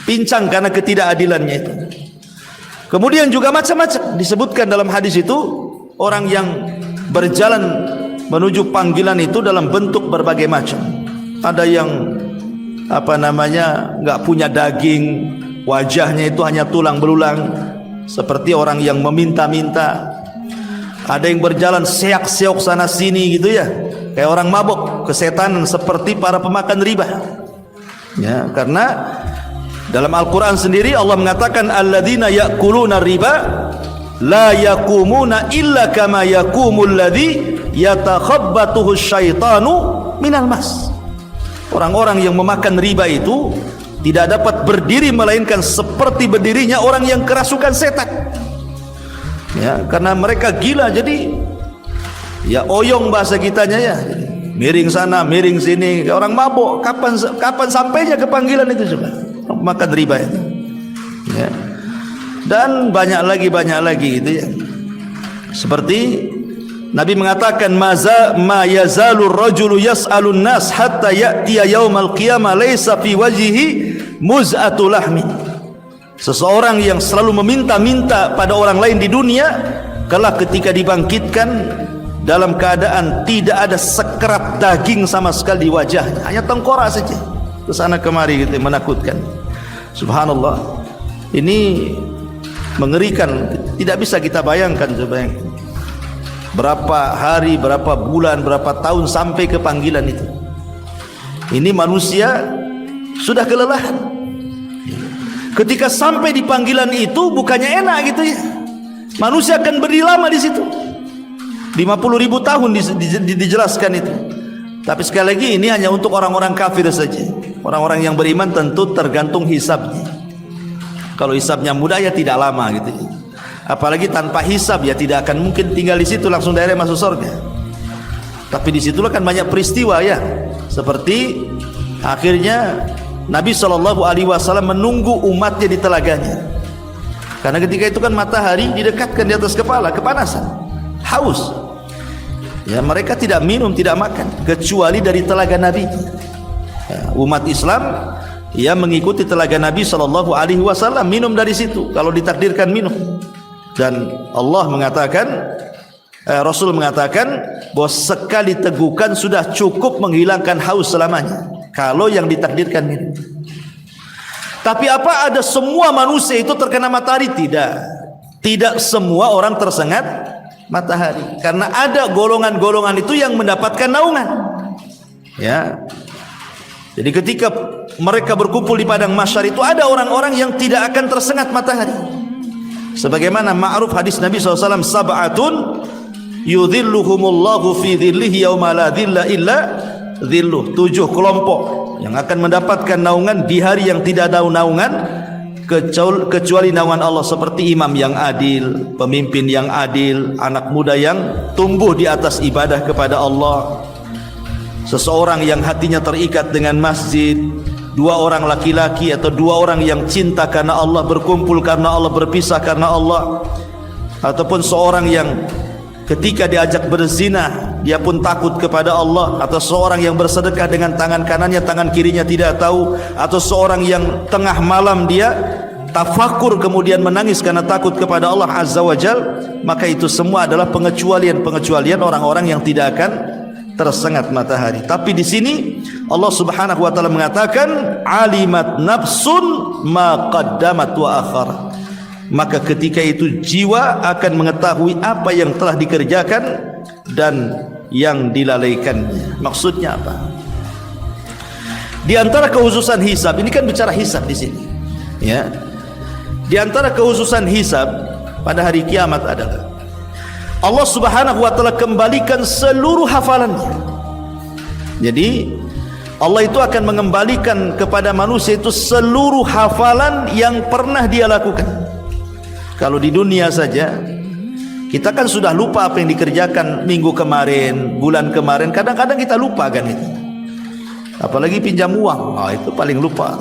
Pincang karena ketidakadilannya itu. Kemudian juga macam-macam disebutkan dalam hadis itu, orang yang berjalan menuju panggilan itu dalam bentuk berbagai macam. Ada yang nggak punya daging, wajahnya itu hanya tulang belulang seperti orang yang meminta-minta. Ada yang berjalan seak-seok sana sini gitu ya, kayak orang mabuk, kesetanan seperti para pemakan riba. Ya, karena Dalam Al-Quran sendiri Allah mengatakan alladzina ya'kuluna riba la yaqumuna illa kama yaqumul ladzi yatakhabbathu syaitanu minal mas. Orang-orang yang memakan riba itu tidak dapat berdiri melainkan seperti berdirinya orang yang kerasukan setan. Ya, karena mereka gila, jadi ya oyong bahasa kitanya ya. Miring sana, miring sini, orang mabuk. Kapan sampainya ke panggilan itu coba? Makan riba itu. Ya. Dan banyak lagi gitu ya. Seperti Nabi mengatakan ma yazalur rajulu yas'alun nas hatta ya'tiya yaumal qiyamah laysa fi wajhihi muz'atul lahmi. Seseorang yang selalu meminta-minta pada orang lain di dunia, kelak ketika dibangkitkan dalam keadaan tidak ada sekerat daging sama sekali di wajahnya, hanya tengkorak saja ke sana kemari gitu, menakutkan. Subhanallah, ini mengerikan, tidak bisa kita bayangkan. Coba yang berapa hari, berapa bulan, berapa tahun sampai ke panggilan itu. Ini manusia sudah kelelahan. Ketika sampai di panggilan itu bukannya enak gitu ya. Manusia akan berdiri lama di situ. 50.000 tahun dijelaskan itu. Tapi sekali lagi ini hanya untuk orang-orang kafir saja. Orang-orang yang beriman tentu tergantung hisabnya. Kalau hisabnya mudah ya tidak lama gitu. Apalagi tanpa hisab ya tidak akan mungkin tinggal di situ langsung direct masuk surga. Tapi disitulah kan banyak peristiwa ya. Seperti akhirnya Nabi SAW menunggu umatnya di telaganya. Karena ketika itu kan matahari didekatkan di atas kepala, kepanasan, haus. Ya, mereka tidak minum, tidak makan kecuali dari telaga Nabi. Ya, umat Islam ya mengikuti telaga Nabi SAW, minum dari situ kalau ditakdirkan minum. Dan Allah mengatakan, Rasul mengatakan bahwa sekali tegukan sudah cukup menghilangkan haus selamanya kalau yang ditakdirkan minum. Tapi apa ada semua manusia itu terkena matahari? Tidak semua orang tersengat matahari, karena ada golongan-golongan itu yang mendapatkan naungan. Ya. Jadi ketika mereka berkumpul di padang mahsyar itu ada orang-orang yang tidak akan tersengat matahari. Sebagaimana ma'ruf hadis Nabi SAW, sab'atun yudhilluhumullahu fi dhillihi yawma la dhilla illa dhilluh. 7 kelompok yang akan mendapatkan naungan di hari yang tidak ada naungan kecuali naungan Allah, seperti imam yang adil, pemimpin yang adil, anak muda yang tumbuh di atas ibadah kepada Allah, seseorang yang hatinya terikat dengan masjid, 2 orang laki-laki atau 2 orang yang cinta karena Allah, berkumpul karena Allah, berpisah karena Allah, ataupun seorang yang ketika diajak berzina dia pun takut kepada Allah, atau seorang yang bersedekah dengan tangan kanannya, tangan kirinya tidak tahu, atau seorang yang tengah malam dia tafakur kemudian menangis karena takut kepada Allah Azza wa Jal. Maka itu semua adalah pengecualian orang-orang yang tidak akan tersengat matahari. Tapi di sini Allah Subhanahu wa taala mengatakan alimat nafsun ma qaddamat wa akharat. Maka ketika itu jiwa akan mengetahui apa yang telah dikerjakan dan yang dilalaikannya. Maksudnya apa? Di antara kehususan hisab, ini kan bicara hisab di sini. Ya. Di antara kehususan hisab pada hari kiamat adalah Allah Subhanahu wa taala kembalikan seluruh hafalannya. Jadi Allah itu akan mengembalikan kepada manusia itu seluruh hafalan yang pernah dia lakukan. Kalau di dunia saja kita kan sudah lupa apa yang dikerjakan minggu kemarin, bulan kemarin. Kadang-kadang kita lupa kan itu. Apalagi pinjam uang, itu paling lupa.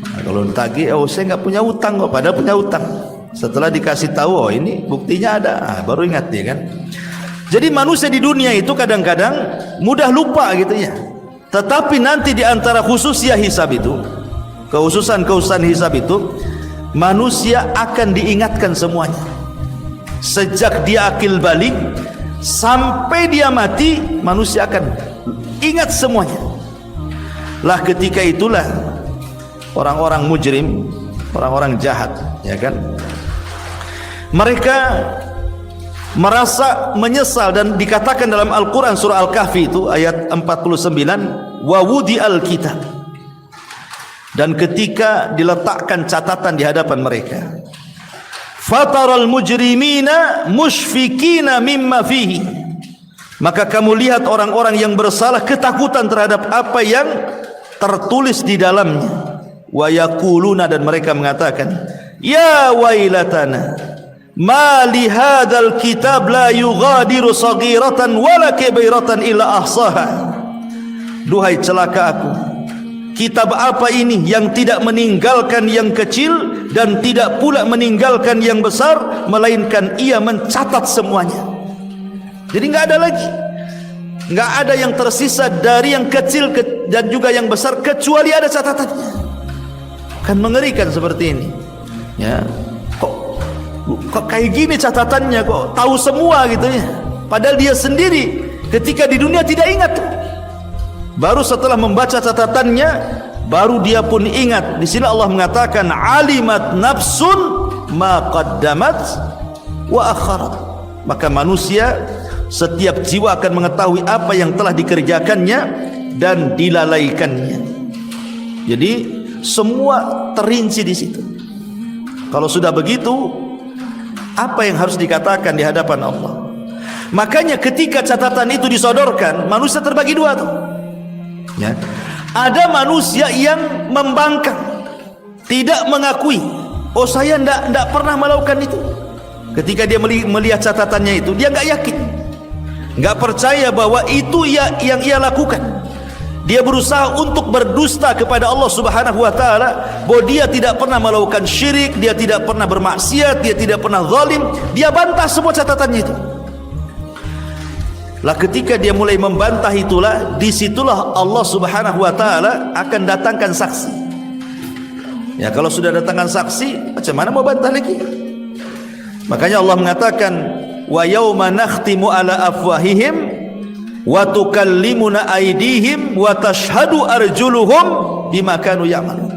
Nah, kalau tagih, saya nggak punya utang kok, padahal punya utang. Setelah dikasih tahu, ini buktinya ada, baru ingat dia kan. Jadi manusia di dunia itu kadang-kadang mudah lupa gitu ya. Tetapi nanti di antara khususnya hisab itu, kehususan hisab itu, manusia akan diingatkan semuanya. Sejak dia akil balik sampai dia mati, manusia akan ingat semuanya. Lah ketika itulah orang-orang mujrim, orang-orang jahat, ya kan, mereka merasa menyesal. Dan dikatakan dalam Al-Quran surah Al-Kahfi itu ayat 49, wa wudi al-kitab, dan ketika diletakkan catatan di hadapan mereka, fataral mujrimina mushfikina mimma fihi, maka kamu lihat orang-orang yang bersalah ketakutan terhadap apa yang tertulis di dalamnya. Wa yaquluna, dan mereka mengatakan, ya wailatana ma li hadzal kitab la yughadiru saghiratan wala kabiratan illa ahsaha. Duhai celaka aku, kitab apa ini yang tidak meninggalkan yang kecil dan tidak pula meninggalkan yang besar, melainkan ia mencatat semuanya. Jadi enggak ada lagi, enggak ada yang tersisa dari yang kecil dan juga yang besar kecuali ada catatannya. Kan mengerikan seperti ini, ya. Kok kayak gini catatannya, kok tahu semua gitu ya. Padahal dia sendiri ketika di dunia tidak ingat. Baru setelah membaca catatannya, baru dia pun ingat. Di sini Allah mengatakan, alimat nafsun ma qaddamat wa akharat. Maka manusia, setiap jiwa akan mengetahui apa yang telah dikerjakannya dan dilalaikannya. Jadi semua terinci di situ. Kalau sudah begitu, apa yang harus dikatakan di hadapan Allah? Makanya ketika catatan itu disodorkan, manusia terbagi dua tuh. Ya. Ada manusia yang membangkang, tidak mengakui, oh saya tidak pernah melakukan itu. Ketika dia melihat catatannya itu, dia nggak yakin, nggak percaya bahwa itu yang ia lakukan. Dia berusaha untuk berdusta kepada Allah Subhanahu wa taala, bahwa dia tidak pernah melakukan syirik, dia tidak pernah bermaksiat, dia tidak pernah zalim. Dia bantah semua catatannya itu. Lah ketika dia mulai membantah itulah, disitulah Allah Subhanahu wa taala akan datangkan saksi. Ya, kalau sudah datangkan saksi, macam mana mau bantah lagi? Makanya Allah mengatakan, wa yauma nakhtimu ala afwahihim wa tukallimuna aydihim wa tashhadu arjuluhum bima kanu ya'malun.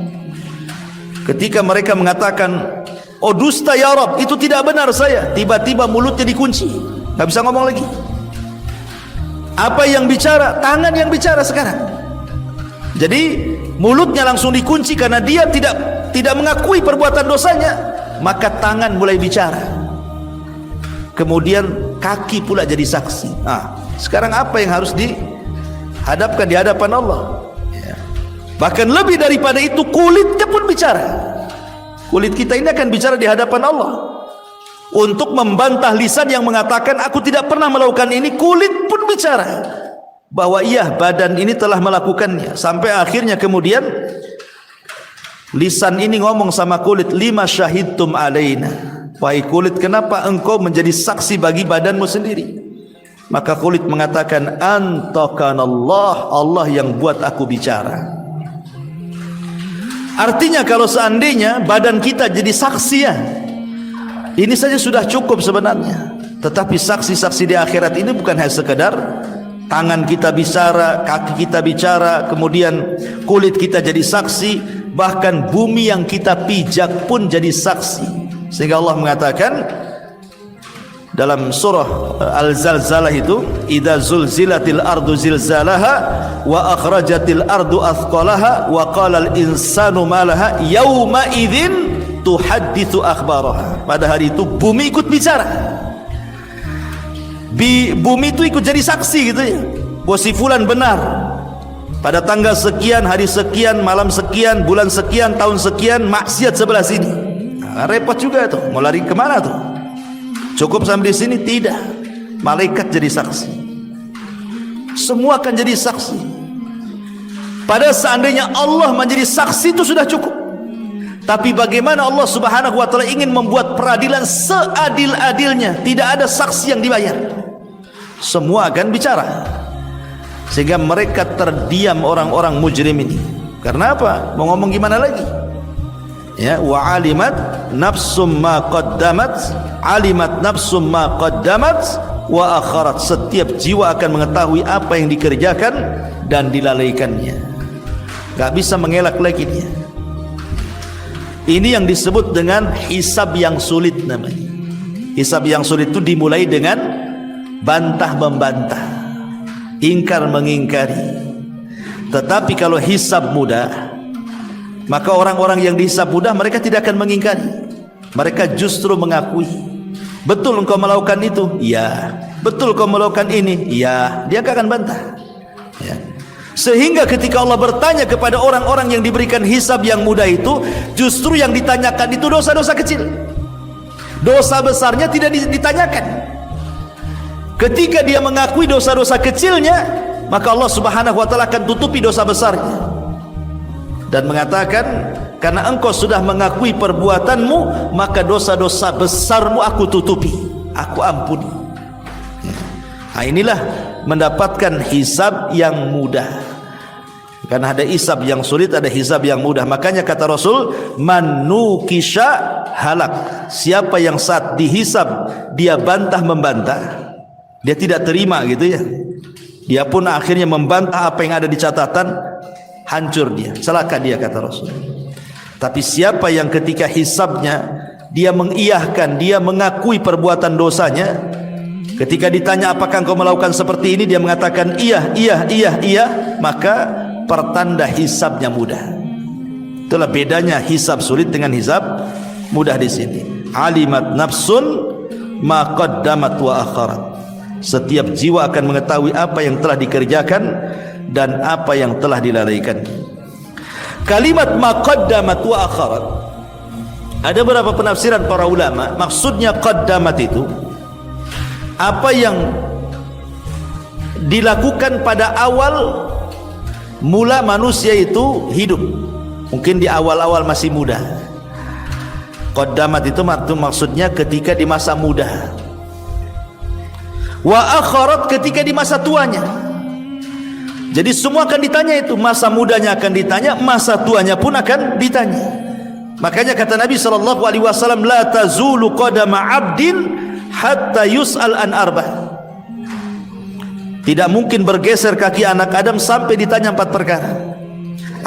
Ketika mereka mengatakan, oh dusta ya Rabb, itu tidak benar saya, tiba-tiba mulutnya dikunci, nggak bisa ngomong lagi. Apa yang bicara? Tangan yang bicara sekarang. Jadi mulutnya langsung dikunci karena dia tidak mengakui perbuatan dosanya, maka tangan mulai bicara. Kemudian kaki pula jadi saksi. Sekarang apa yang harus dihadapkan di hadapan Allah? Ya. Bahkan lebih daripada itu, kulitnya pun bicara. Kulit kita ini akan bicara di hadapan Allah untuk membantah lisan yang mengatakan aku tidak pernah melakukan ini. Kulit pun bicara bahwa iya, badan ini telah melakukannya. Sampai akhirnya kemudian lisan ini ngomong sama kulit, lima syahidtum alaina. Wahai kulit, kenapa engkau menjadi saksi bagi badanmu sendiri? Maka kulit mengatakan, antakanallah, Allah yang buat aku bicara. Artinya kalau seandainya badan kita jadi saksi, ya, ini saja sudah cukup sebenarnya. Tetapi saksi-saksi di akhirat ini bukan hanya sekedar tangan kita bicara, kaki kita bicara, kemudian kulit kita jadi saksi, bahkan bumi yang kita pijak pun jadi saksi. Sehingga Allah mengatakan dalam surah Al-Zalzalah itu, idza zulzilatil ardu zilzalaha wa akhrajatil ardu athqalaha wa qala al-insanu ma laha yauma idzin tuhadditsu akhbaraha. Pada hari itu bumi ikut bicara. Bumi itu ikut jadi saksi gitu ya. Bahwa si fulan benar. Pada tanggal sekian, hari sekian, malam sekian, bulan sekian, tahun sekian, maksiat sebelah sini. Repot juga tuh, mau lari kemana tuh? Cukup sampai di sini? Tidak. Malaikat jadi saksi. Semua akan jadi saksi. Pada seandainya Allah menjadi saksi itu sudah cukup. Tapi bagaimana Allah Subhanahu wa taala ingin membuat peradilan seadil-adilnya, tidak ada saksi yang dibayar. Semua akan bicara. Sehingga mereka terdiam, orang-orang mujrim ini. Karena apa? Mau ngomong gimana lagi? Ya, wa alimat nafsum ma qaddamat, alimat nafsum ma qaddamat wa akharat. Setiap jiwa akan mengetahui apa yang dikerjakan dan dilalaikannya. Gak bisa mengelak lagi dia. Ini yang disebut dengan hisab yang sulit namanya. Hisab yang sulit itu dimulai dengan bantah membantah, ingkar mengingkari. Tetapi kalau hisab mudah, Maka orang-orang yang dihisab mudah mereka tidak akan mengingkari. Mereka justru mengakui, betul engkau melakukan itu? Ya. Betul engkau melakukan ini? Ya. Dia akan bantah. Ya. Sehingga ketika Allah bertanya kepada orang-orang yang diberikan hisab yang mudah itu, justru yang ditanyakan itu dosa-dosa kecil. Dosa besarnya tidak ditanyakan. Ketika dia mengakui dosa-dosa kecilnya, maka Allah Subhanahu wa taala akan tutupi dosa besarnya dan mengatakan, karena engkau sudah mengakui perbuatanmu, maka dosa-dosa besarmu aku tutupi, aku ampuni. Nah, inilah mendapatkan hisab yang mudah. Karena ada hisab yang sulit, ada hisab yang mudah. Makanya kata Rasul, man nukisha halak. Siapa yang saat dihisab dia bantah membantah, dia tidak terima gitu ya, dia pun akhirnya membantah apa yang ada di catatan, hancur dia, celaka dia kata Rasul. Tapi siapa yang ketika hisabnya dia mengiyahkan, dia mengakui perbuatan dosanya, ketika ditanya apakah engkau melakukan seperti ini, dia mengatakan iya, maka pertanda hisabnya mudah. Itulah bedanya hisab sulit dengan hisab mudah di sini. Alimat nafsun ma qaddamat wa akharat. Setiap jiwa akan mengetahui apa yang telah dikerjakan dan apa yang telah dilalaikan. Kalimat ma qaddamat wa akharat, ada beberapa penafsiran para ulama. Maksudnya qaddamat itu apa yang dilakukan pada awal mula manusia itu hidup, mungkin di awal-awal masih muda. Qaddamat itu maksudnya ketika di masa muda. Wa akharat ketika di masa tuanya. Jadi semua akan ditanya itu, masa mudanya akan ditanya, masa tuanya pun akan ditanya. Makanya kata Nabi SAW, la tazulu qadama abdin hatta yus'al an arba'. Tidak mungkin bergeser kaki anak Adam sampai ditanya 4 perkara.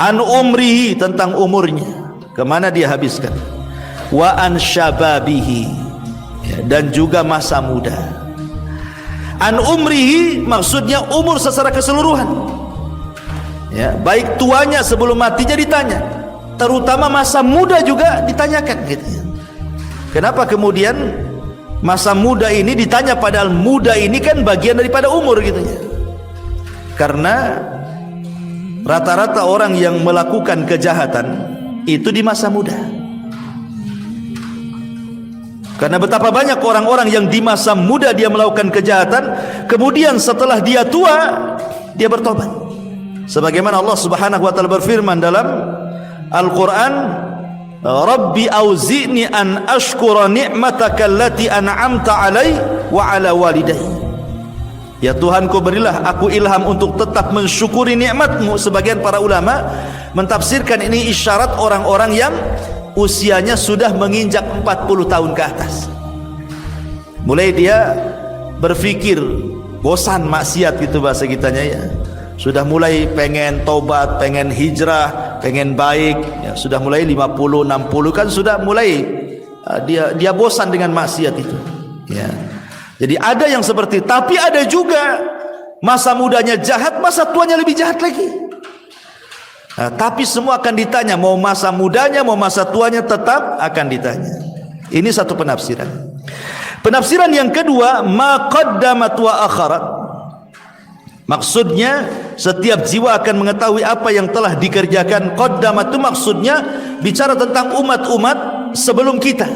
An umrihi, tentang umurnya, kemana dia habiskan. Wa an syababihi, ya, dan juga masa muda. An umrihi maksudnya umur secara keseluruhan, ya, baik tuanya sebelum matinya ditanya, terutama masa muda juga ditanyakan gitu. Kenapa kemudian masa muda ini ditanya, padahal muda ini kan bagian daripada umur gitu ya? Karena rata-rata orang yang melakukan kejahatan itu di masa muda. Karena betapa banyak orang-orang yang di masa muda dia melakukan kejahatan, kemudian setelah dia tua dia bertobat. Sebagaimana Allah Subhanahu wa taala berfirman dalam Al-Qur'an, Rabbi auzi'ni an ashkura ni'mataka allati an'amta 'alai wa 'ala walidayya. Ya Tuhanku, berilah aku ilham untuk tetap mensyukuri nikmatmu. Sebagian para ulama mentafsirkan ini isyarat orang-orang yang usianya sudah menginjak 40 tahun ke atas. Mulai dia berpikir bosan maksiat gitu bahasa kitanya ya. Sudah mulai pengen tobat, pengen hijrah, pengen baik ya. Sudah mulai 50, 60 kan sudah mulai dia bosan dengan maksiat itu ya. Jadi ada yang seperti, tapi ada juga masa mudanya jahat, masa tuanya lebih jahat lagi. Nah, tapi semua akan ditanya, mau masa mudanya mau masa tuanya tetap akan ditanya. Ini satu penafsiran. Penafsiran yang kedua, ma qaddamat wa akharat. Maksudnya setiap jiwa akan mengetahui apa yang telah dikerjakan. Qaddamat itu maksudnya bicara tentang umat-umat sebelum kita.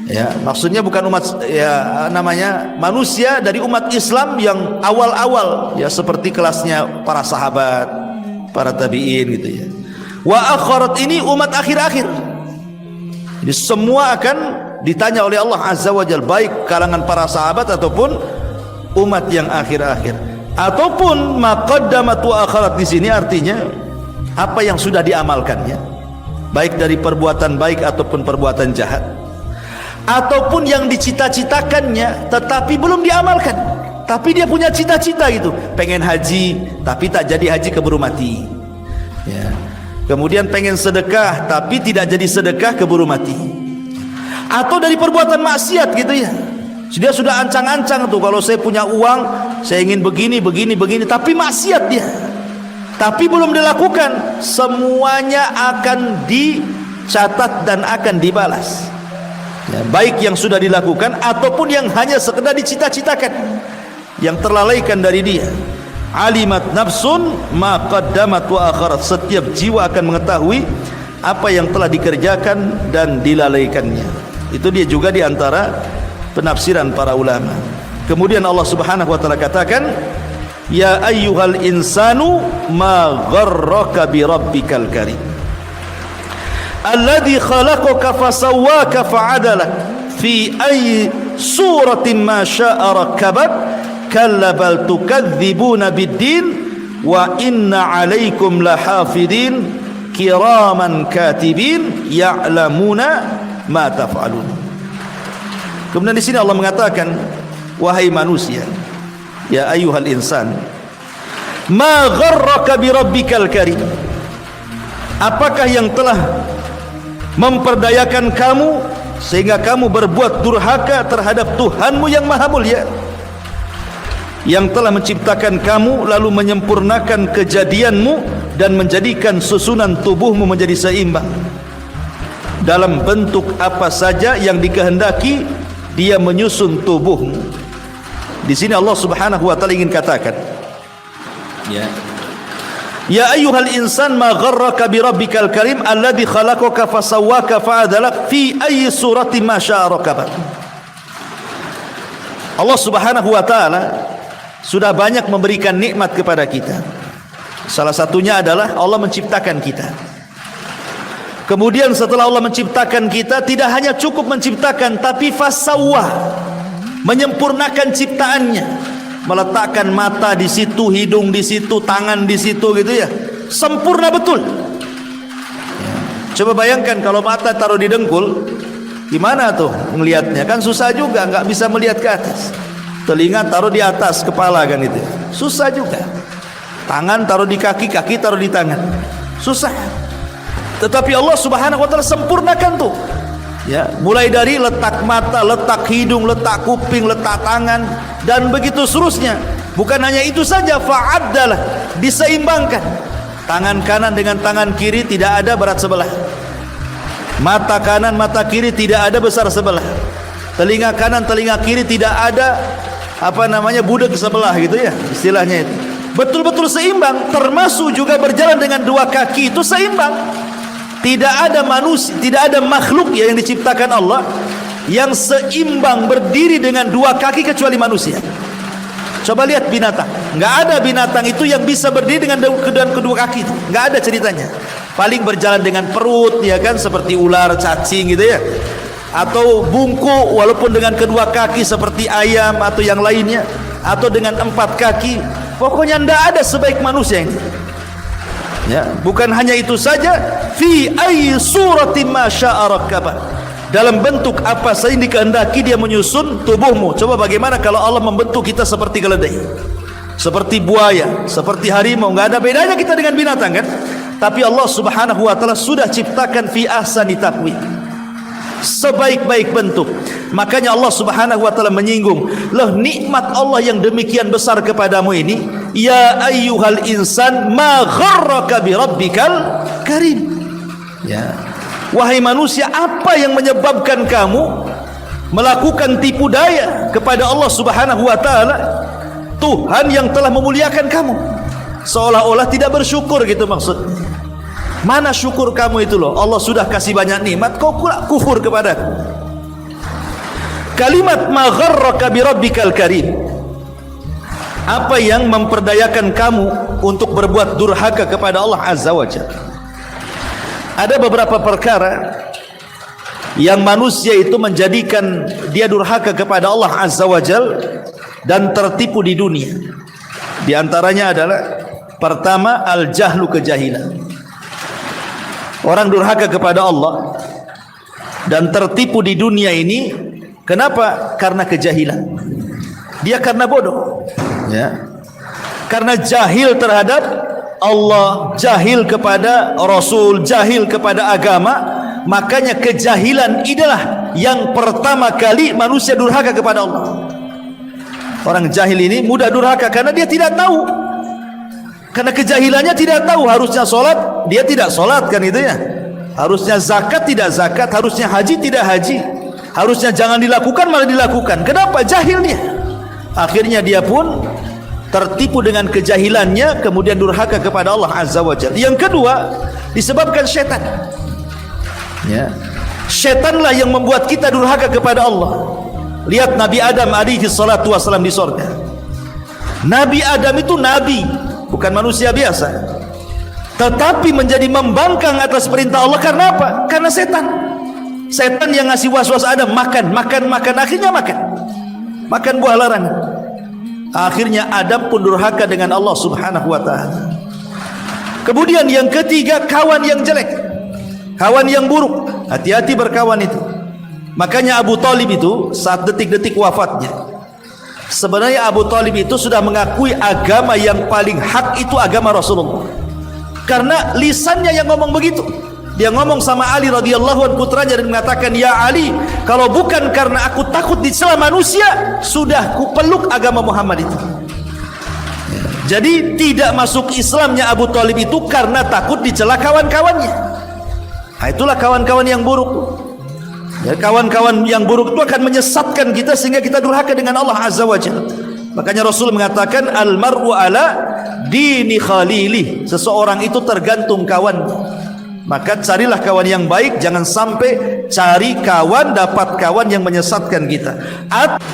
Ya, maksudnya bukan umat ya namanya manusia dari umat Islam yang awal-awal ya, seperti kelasnya para sahabat, para tabi'in gitu ya. Wa akharat ini umat akhir-akhir. Jadi semua akan ditanya oleh Allah Azza wa Jalla, baik kalangan para sahabat ataupun umat yang akhir-akhir. Ataupun maqaddamat wa akharat di sini artinya apa yang sudah diamalkannya, baik dari perbuatan baik ataupun perbuatan jahat, ataupun yang dicita-citakannya tetapi belum diamalkan. Tapi dia punya cita-cita gitu, pengen haji tapi tak jadi haji, keburu mati ya. Kemudian pengen sedekah tapi tidak jadi sedekah, keburu mati. Atau dari perbuatan maksiat gitu ya, dia sudah ancang-ancang tuh, kalau saya punya uang saya ingin begini, tapi maksiat dia. tapi belum dilakukan, semuanya akan dicatat dan akan dibalas. Ya, baik yang sudah dilakukan ataupun yang hanya sekedar dicita-citakan, yang terlalaikan dari dia. Alimat nafsun ma qaddamat wa akharat. Setiap jiwa akan mengetahui apa yang telah dikerjakan dan dilalaikannya. Itu dia juga di antara penafsiran para ulama. Kemudian Allah Subhanahu wa taala katakan, ya ayyuhal insanu ma gharraka bi rabbikal karim alladzi khalaqaka fasawwaka fa'adalak fi ayyi suratin ma syaa rakkabak kalla bal tukadzibuna biddin wa inna 'alaikum lahafidin kiraman katibin ya'lamuna ma taf'alun. Kemudian di sini Allah mengatakan, wahai manusia, ya ayyuhal insan, ma gharraka bi rabbikal karim. Apakah yang telah memperdayakan kamu sehingga kamu berbuat durhaka terhadap Tuhanmu yang maha mulia, yang telah menciptakan kamu lalu menyempurnakan kejadianmu dan menjadikan susunan tubuhmu menjadi seimbang dalam bentuk apa saja yang dikehendaki. Dia menyusun tubuhmu. Di sini Allah Subhanahu wa taala ingin katakan, ya ayyuhal insan ma gharraka bi rabbikal karim alladzi khalaqaka fasawwaka fa'adalak fi ayyi suratin ma syaa rakabak. Allah Subhanahu wa taala sudah banyak memberikan nikmat kepada kita. Salah satunya adalah Allah menciptakan kita. Kemudian setelah Allah menciptakan kita, tidak hanya cukup menciptakan, tapi fasawwa, menyempurnakan ciptaannya, meletakkan mata di situ, hidung di situ, tangan di situ, gitu ya, sempurna betul. Coba bayangkan kalau mata taruh di dengkul, gimana tuh ngelihatnya? Kan susah juga, nggak bisa melihat ke atas. Telinga taruh di atas kepala, kan itu susah juga. Tangan taruh di kaki, kaki taruh di tangan, susah. Tetapi Allah Subhanahu wa taala sempurnakan tuh. Ya, mulai dari letak mata, letak hidung, letak kuping, letak tangan, dan begitu seterusnya. Bukan hanya itu saja, fa'addalah, diseimbangkan. Tangan kanan dengan tangan kiri tidak ada berat sebelah. Mata kanan, mata kiri tidak ada besar sebelah. Telinga kanan, telinga kiri tidak ada budek sebelah, gitu ya, istilahnya itu. Betul-betul seimbang, termasuk juga berjalan dengan dua kaki itu seimbang. Tidak ada manusia, tidak ada makhluk yang diciptakan Allah yang seimbang berdiri dengan dua kaki kecuali manusia. Coba lihat binatang, nggak ada binatang itu yang bisa berdiri dengan kedua kaki itu, nggak ada ceritanya. Paling berjalan dengan perut, ya kan, seperti ular, cacing, gitu ya, atau bungkuk walaupun dengan kedua kaki seperti ayam atau yang lainnya, atau dengan empat kaki. Pokoknya nggak ada sebaik manusia ini. Ya, bukan hanya itu saja, fi ayyi suratin ma syaa rakkaba, dalam bentuk apa saja yang dikehendaki dia menyusun tubuhmu. Coba bagaimana kalau Allah membentuk kita seperti keledai, seperti buaya, seperti harimau, nggak ada bedanya kita dengan binatang, kan? Tapi Allah Subhanahu wa taala sudah ciptakan fi ahsani taqwim, sebaik-baik bentuk. Makanya Allah Subhanahu wa taala menyinggung, loh, nikmat Allah yang demikian besar kepadamu ini, ya ayyuhal insan ma gharraka bi rabbikal karim. Ya, wahai manusia, apa yang menyebabkan kamu melakukan tipu daya kepada Allah Subhanahu wa taala, Tuhan yang telah memuliakan kamu, seolah-olah tidak bersyukur, gitu maksudnya. Mana syukur kamu itu, loh, Allah sudah kasih banyak nikmat, kau kufur kepadaku. Kalimat ma gharraka bi rabbikal karim, apa yang memperdayakan kamu untuk berbuat durhaka kepada Allah Azza wa Jalla? Ada beberapa perkara yang manusia itu menjadikan dia durhaka kepada Allah Azza wa Jalla dan tertipu di dunia. Di antaranya adalah, pertama, al-jahlu, kejahilan. Orang durhaka kepada Allah dan tertipu di dunia ini. Kenapa? Karena kejahilan. Dia karena bodoh, ya, karena jahil terhadap Allah, jahil kepada Rasul, jahil kepada agama. Makanya kejahilan inilah yang pertama kali manusia durhaka kepada Allah. Orang jahil ini mudah durhaka karena dia tidak tahu. Karena kejahilannya tidak tahu, harusnya sholat dia tidak sholat kan itu ya, harusnya zakat tidak zakat, harusnya haji tidak haji, harusnya jangan dilakukan malah dilakukan. Kenapa? Jahil dia. Akhirnya dia pun tertipu dengan kejahilannya, kemudian durhaka kepada Allah Azza wa Jalla. Yang kedua, disebabkan syaitan. Ya. Syaitanlah yang membuat kita durhaka kepada Allah. Lihat Nabi Adam alaihi salatu wassalam di surga. Nabi Adam itu nabi, bukan manusia biasa, tetapi menjadi membangkang atas perintah Allah. Karena apa? Karena setan. Setan yang ngasih was-was Adam, makan, akhirnya makan buah larangan. Akhirnya Adam pun durhaka dengan Allah Subhanahu wa taala. Kemudian yang ketiga, kawan yang jelek, kawan yang buruk. Hati-hati berkawan itu. Makanya Abu Talib itu saat detik-detik wafatnya, sebenarnya Abu Talib itu sudah mengakui agama yang paling hak itu agama Rasulullah. Karena lisannya yang ngomong begitu. Dia ngomong sama Ali radhiyallahu anhu, putranya, dan mengatakan, "Ya Ali, kalau bukan karena aku takut dicela manusia, sudah kupeluk agama Muhammad itu." Jadi tidak masuk Islamnya Abu Talib itu karena takut dicela kawan-kawannya. Nah, itulah kawan-kawan yang buruk. Ya, kawan-kawan yang buruk itu akan menyesatkan kita sehingga kita durhaka dengan Allah Azza wa Jalla. Makanya Rasul mengatakan, "Al-mar'u ala dini khalili." Seseorang itu tergantung kawan. Maka carilah kawan yang baik, jangan sampai cari kawan, dapat kawan yang menyesatkan kita.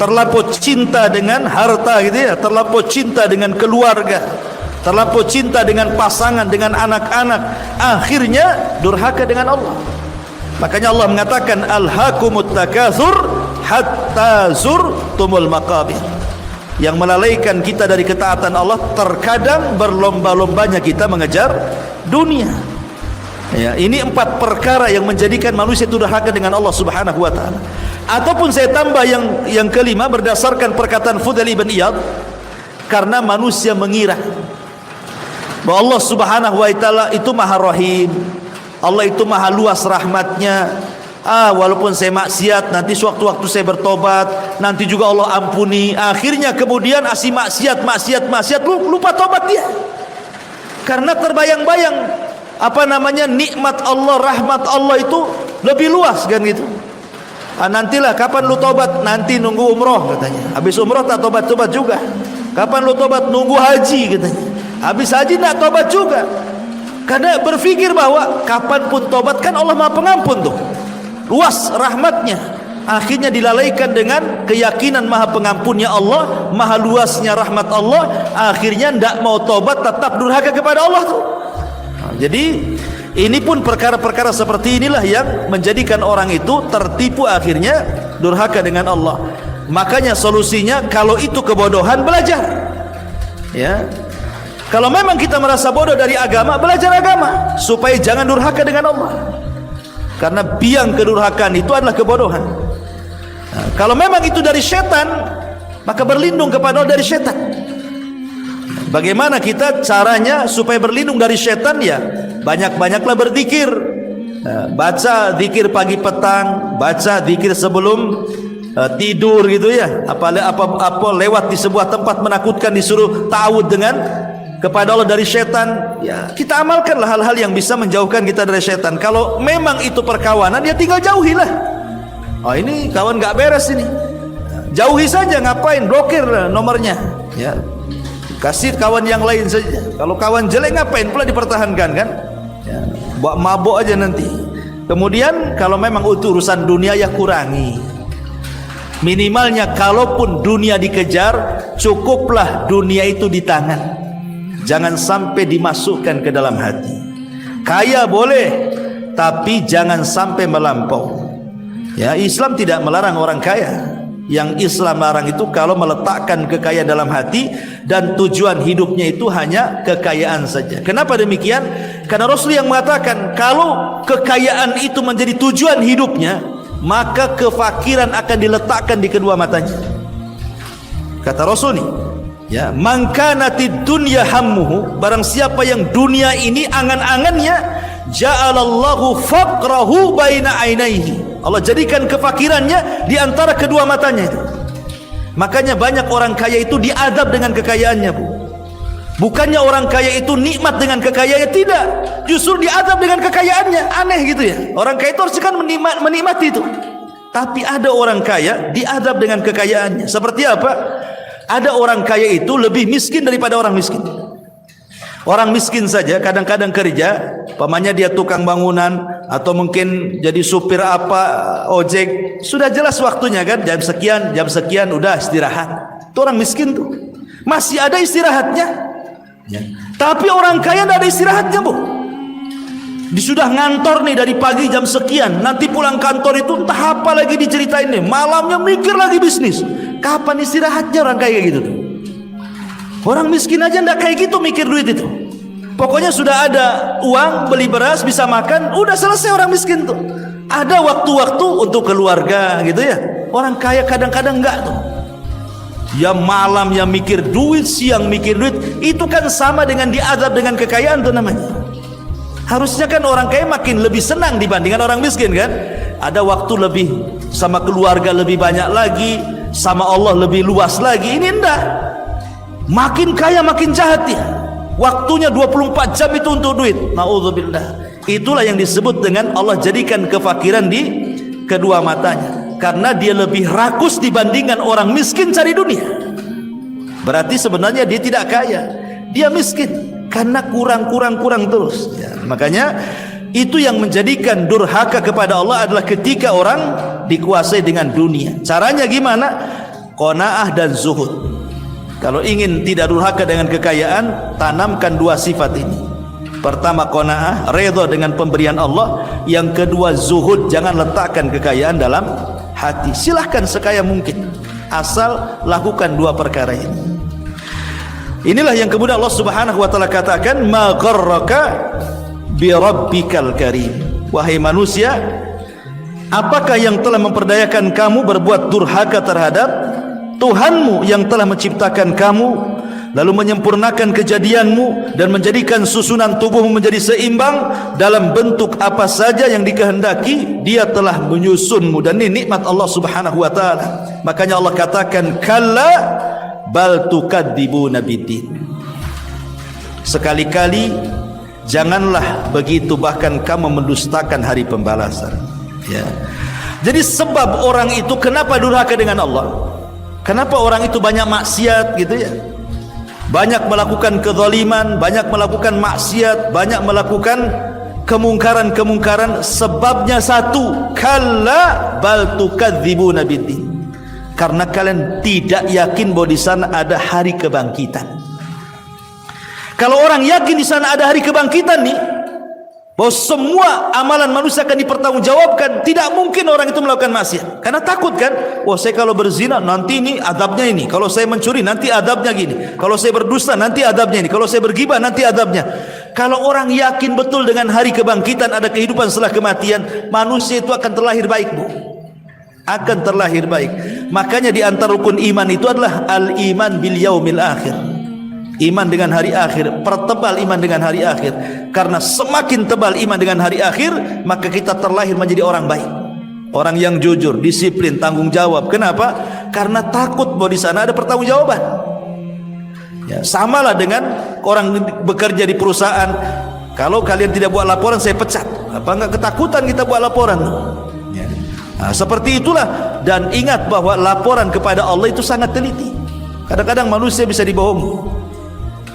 Terlampau cinta dengan harta gitu ya, terlampau cinta dengan keluarga, terlampau cinta dengan pasangan, dengan anak-anak, akhirnya durhaka dengan Allah. Makanya Allah mengatakan, "Alhaakumut takatsur hatta zurtumul maqabir." Yang melalaikan kita dari ketaatan Allah, terkadang berlomba-lombanya kita mengejar dunia. Ya, ini 4 perkara yang menjadikan manusia itu durhaka dengan Allah Subhanahu wa taala. Ataupun saya tambah yang kelima, berdasarkan perkataan Fudail ibn Iyad, karena manusia mengira bahwa Allah Subhanahu wa taala itu Maha Rahim, Allah itu Maha luas rahmatnya. Walaupun saya maksiat, nanti sewaktu-waktu saya bertobat, nanti juga Allah ampuni. Akhirnya kemudian asih maksiat, lupa tobat dia. Karena terbayang-bayang nikmat Allah, rahmat Allah itu lebih luas kan gitu. Nantilah kapan lu tobat? Nanti nunggu umroh katanya. Habis umroh tak tobat-tobat juga. Kapan lu tobat? Nunggu haji katanya. Habis haji tak tobat juga. Karena berpikir bahwa kapanpun tobat, kan Allah Maha Pengampun tuh, luas rahmatnya. Akhirnya dilalaikan dengan keyakinan Maha Pengampunnya Allah, Maha luasnya rahmat Allah. Akhirnya tidak mau tobat, tetap durhaka kepada Allah tuh. Jadi ini pun perkara-perkara seperti inilah yang menjadikan orang itu tertipu, akhirnya durhaka dengan Allah. Makanya solusinya, kalau itu kebodohan, belajar. Ya, kalau memang kita merasa bodoh dari agama, belajar agama supaya jangan durhaka dengan Allah. Karena biang kedurhakaan itu adalah kebodohan. Nah, kalau memang itu dari setan, maka berlindung kepada Allah dari setan. Bagaimana kita caranya supaya berlindung dari setan? Ya, banyak-banyaklah berzikir. Baca zikir pagi petang, baca zikir sebelum tidur gitu ya. Apa lewat di sebuah tempat menakutkan disuruh ta'awud dengan kepada Allah dari setan. Ya, kita amalkanlah hal-hal yang bisa menjauhkan kita dari setan. Kalau memang itu perkawanan, ya tinggal jauhilah. Ini kawan gak beres ini, jauhi saja, ngapain blokir nomornya ya. Kasih kawan yang lain saja. Kalau kawan jelek ngapain pula dipertahankan kan? Ya, buat mabuk aja nanti. Kemudian kalau memang urusan dunia, ya kurangi. Minimalnya kalaupun dunia dikejar, cukuplah dunia itu di tangan. Jangan sampai dimasukkan ke dalam hati. Kaya boleh, tapi jangan sampai melampau. Ya, Islam tidak melarang orang kaya. Yang Islam larang itu kalau meletakkan kekayaan dalam hati dan tujuan hidupnya itu hanya kekayaan saja. Kenapa demikian? Karena Rasul yang mengatakan kalau kekayaan itu menjadi tujuan hidupnya, maka kefakiran akan diletakkan di kedua matanya. Kata Rasul nih, ya, man kanatid dunya hammuhu, barang siapa yang dunia ini angan-angannya, ja'alallahu faqrahu baina ainaihi, Allah jadikan kefakirannya di antara kedua matanya itu. Makanya banyak orang kaya itu diadab dengan kekayaannya, Bu. Bukannya orang kaya itu nikmat dengan kekayaannya, tidak. Justru diazab dengan kekayaannya. Aneh gitu ya. Orang kaya itu harusnya kan menikmati itu. Tapi ada orang kaya diazab dengan kekayaannya. Seperti apa? Ada orang kaya itu lebih miskin daripada orang miskin. Orang miskin saja kadang-kadang kerja, pamannya dia tukang bangunan atau mungkin jadi supir apa, ojek, sudah jelas waktunya kan, jam sekian udah istirahat. Itu orang miskin tuh. Masih ada istirahatnya. Ya. Tapi orang kaya tidak ada istirahatnya, Bu. Dia sudah ngantor nih dari pagi jam sekian, nanti pulang kantor itu entah apa lagi diceritain nih, malamnya mikir lagi bisnis. Kapan istirahatnya orang kaya gitu tuh? Orang miskin aja tidak kayak gitu mikir duit itu. Pokoknya sudah ada uang beli beras bisa makan, udah selesai orang miskin tuh. Ada waktu-waktu untuk keluarga gitu ya. Orang kaya kadang-kadang enggak tuh. Ya malam yang mikir duit, siang mikir duit, itu kan sama dengan diazab dengan kekayaan tuh namanya. Harusnya kan orang kaya makin lebih senang dibandingkan orang miskin kan. Ada waktu lebih sama keluarga lebih banyak lagi, sama Allah lebih luas lagi. Ini enggak. Makin kaya makin jahat ya. Waktunya 24 jam itu untuk duit. Na'udzubillah. Itulah yang disebut dengan Allah jadikan kefakiran di kedua matanya. Karena dia lebih rakus dibandingkan orang miskin cari dunia. Berarti sebenarnya dia tidak kaya, dia miskin karena kurang terus ya. Makanya itu yang menjadikan durhaka kepada Allah adalah ketika orang dikuasai dengan dunia. Caranya gimana? Qanaah dan zuhud. Kalau ingin tidak durhaka dengan kekayaan, tanamkan dua sifat ini. Pertama qanaah, redha dengan pemberian Allah. Yang kedua zuhud, jangan letakkan kekayaan dalam hati. Silahkan sekaya mungkin, asal lakukan dua perkara ini. Inilah yang kemudian Allah Subhanahu wa taala katakan, ma gharraka bi rabbikal karim. Wahai manusia, apakah yang telah memperdayakan kamu berbuat durhaka terhadap Tuhanmu yang telah menciptakan kamu, lalu menyempurnakan kejadianmu dan menjadikan susunan tubuhmu menjadi seimbang dalam bentuk apa saja yang dikehendaki. Dia telah menyusunmu, dan ini nikmat Allah Subhanahu wa taala. Makanya Allah katakan, kalla bal tukadzibuna biddin. Sekali-kali janganlah begitu, bahkan kamu mendustakan hari pembalasan ya. Jadi sebab orang itu kenapa durhaka dengan Allah, kenapa orang itu banyak maksiat gitu ya, banyak melakukan kezaliman, banyak melakukan maksiat, banyak melakukan kemungkaran-kemungkaran, sebabnya satu, kalla bal tukadzibuna biddin. Karena kalian tidak yakin bahwa di sana ada hari kebangkitan. Kalau orang yakin di sana ada hari kebangkitan nih, bahwa semua amalan manusia akan dipertanggungjawabkan, tidak mungkin orang itu melakukan maksiat. Karena takut kan, wah saya kalau berzina nanti ini adabnya ini, kalau saya mencuri nanti adabnya gini, kalau saya berdusta nanti adabnya ini, kalau saya bergibah nanti adabnya. Kalau orang yakin betul dengan hari kebangkitan, ada kehidupan setelah kematian, manusia itu akan terlahir baik, Bu. Akan terlahir baik. Makanya di antara rukun iman itu adalah al-iman bil yaumil akhir. Iman dengan hari akhir, pertebal iman dengan hari akhir. Karena semakin tebal iman dengan hari akhir, maka kita terlahir menjadi orang baik, orang yang jujur, disiplin, tanggung jawab. Kenapa? Karena takut bahwa di sana ada pertanggungjawaban. Ya, samalah dengan orang bekerja di perusahaan. Kalau kalian tidak buat laporan, saya pecat. Apa enggak ketakutan kita buat laporan? Ya. Nah, seperti itulah. Dan ingat bahwa laporan kepada Allah itu sangat teliti. Kadang-kadang manusia bisa dibohongi,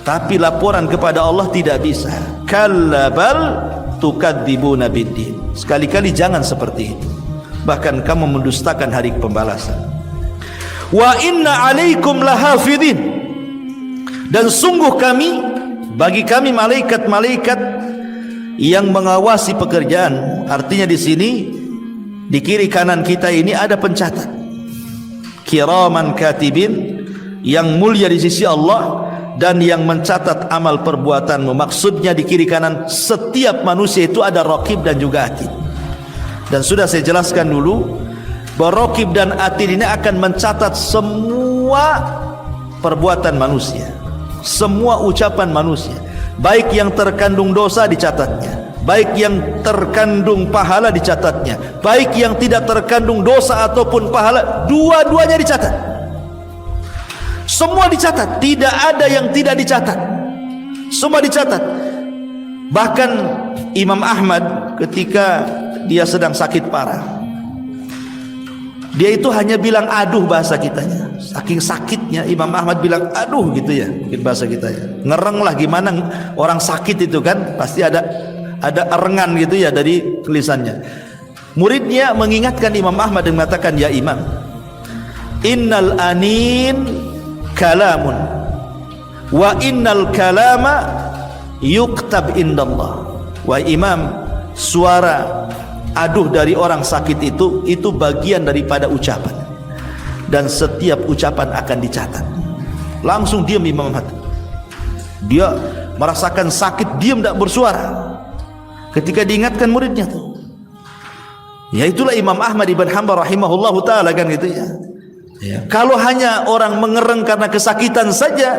tapi laporan kepada Allah tidak bisa. Kalla bal tukadzibuna biddin. Sekali-kali jangan seperti itu. Bahkan kamu mendustakan hari pembalasan. Wa inna alaikum lahafidhin. Dan sungguh bagi kami malaikat-malaikat yang mengawasi pekerjaan. Artinya di sini di kiri kanan kita ini ada pencatat, kiraman katibin, yang mulia di sisi Allah dan yang mencatat amal perbuatanmu. Maksudnya di kiri kanan setiap manusia itu ada raqib dan juga atid. Dan sudah saya jelaskan dulu bahwa raqib dan atid ini akan mencatat semua perbuatan manusia, semua ucapan manusia, baik yang terkandung dosa dicatatnya, baik yang terkandung pahala dicatatnya, baik yang tidak terkandung dosa ataupun pahala, dua-duanya dicatat. Semua dicatat, tidak ada yang tidak dicatat. semua dicatat. Bahkan Imam Ahmad ketika dia sedang sakit parah, dia itu hanya bilang aduh bahasa kitanya. Saking sakitnya Imam Ahmad bilang aduh gitu ya, mungkin bahasa kitanya. Ngereng lah, gimana orang sakit itu kan pasti ada erengan gitu ya dari lisannya. Muridnya mengingatkan Imam Ahmad dan mengatakan, ya Imam, innal anin kalamun wa innal kalama yuktab indallah. Wa Imam, suara aduh dari orang sakit itu bagian daripada ucapan, dan setiap ucapan akan dicatat. Langsung diam Imam Ahmad. Dia merasakan sakit, diam tak bersuara ketika diingatkan muridnya tuh. Ya itulah Imam Ahmad ibn Hanbal rahimahullahu taala kan gitu ya. Kalau hanya orang mengereng karena kesakitan saja,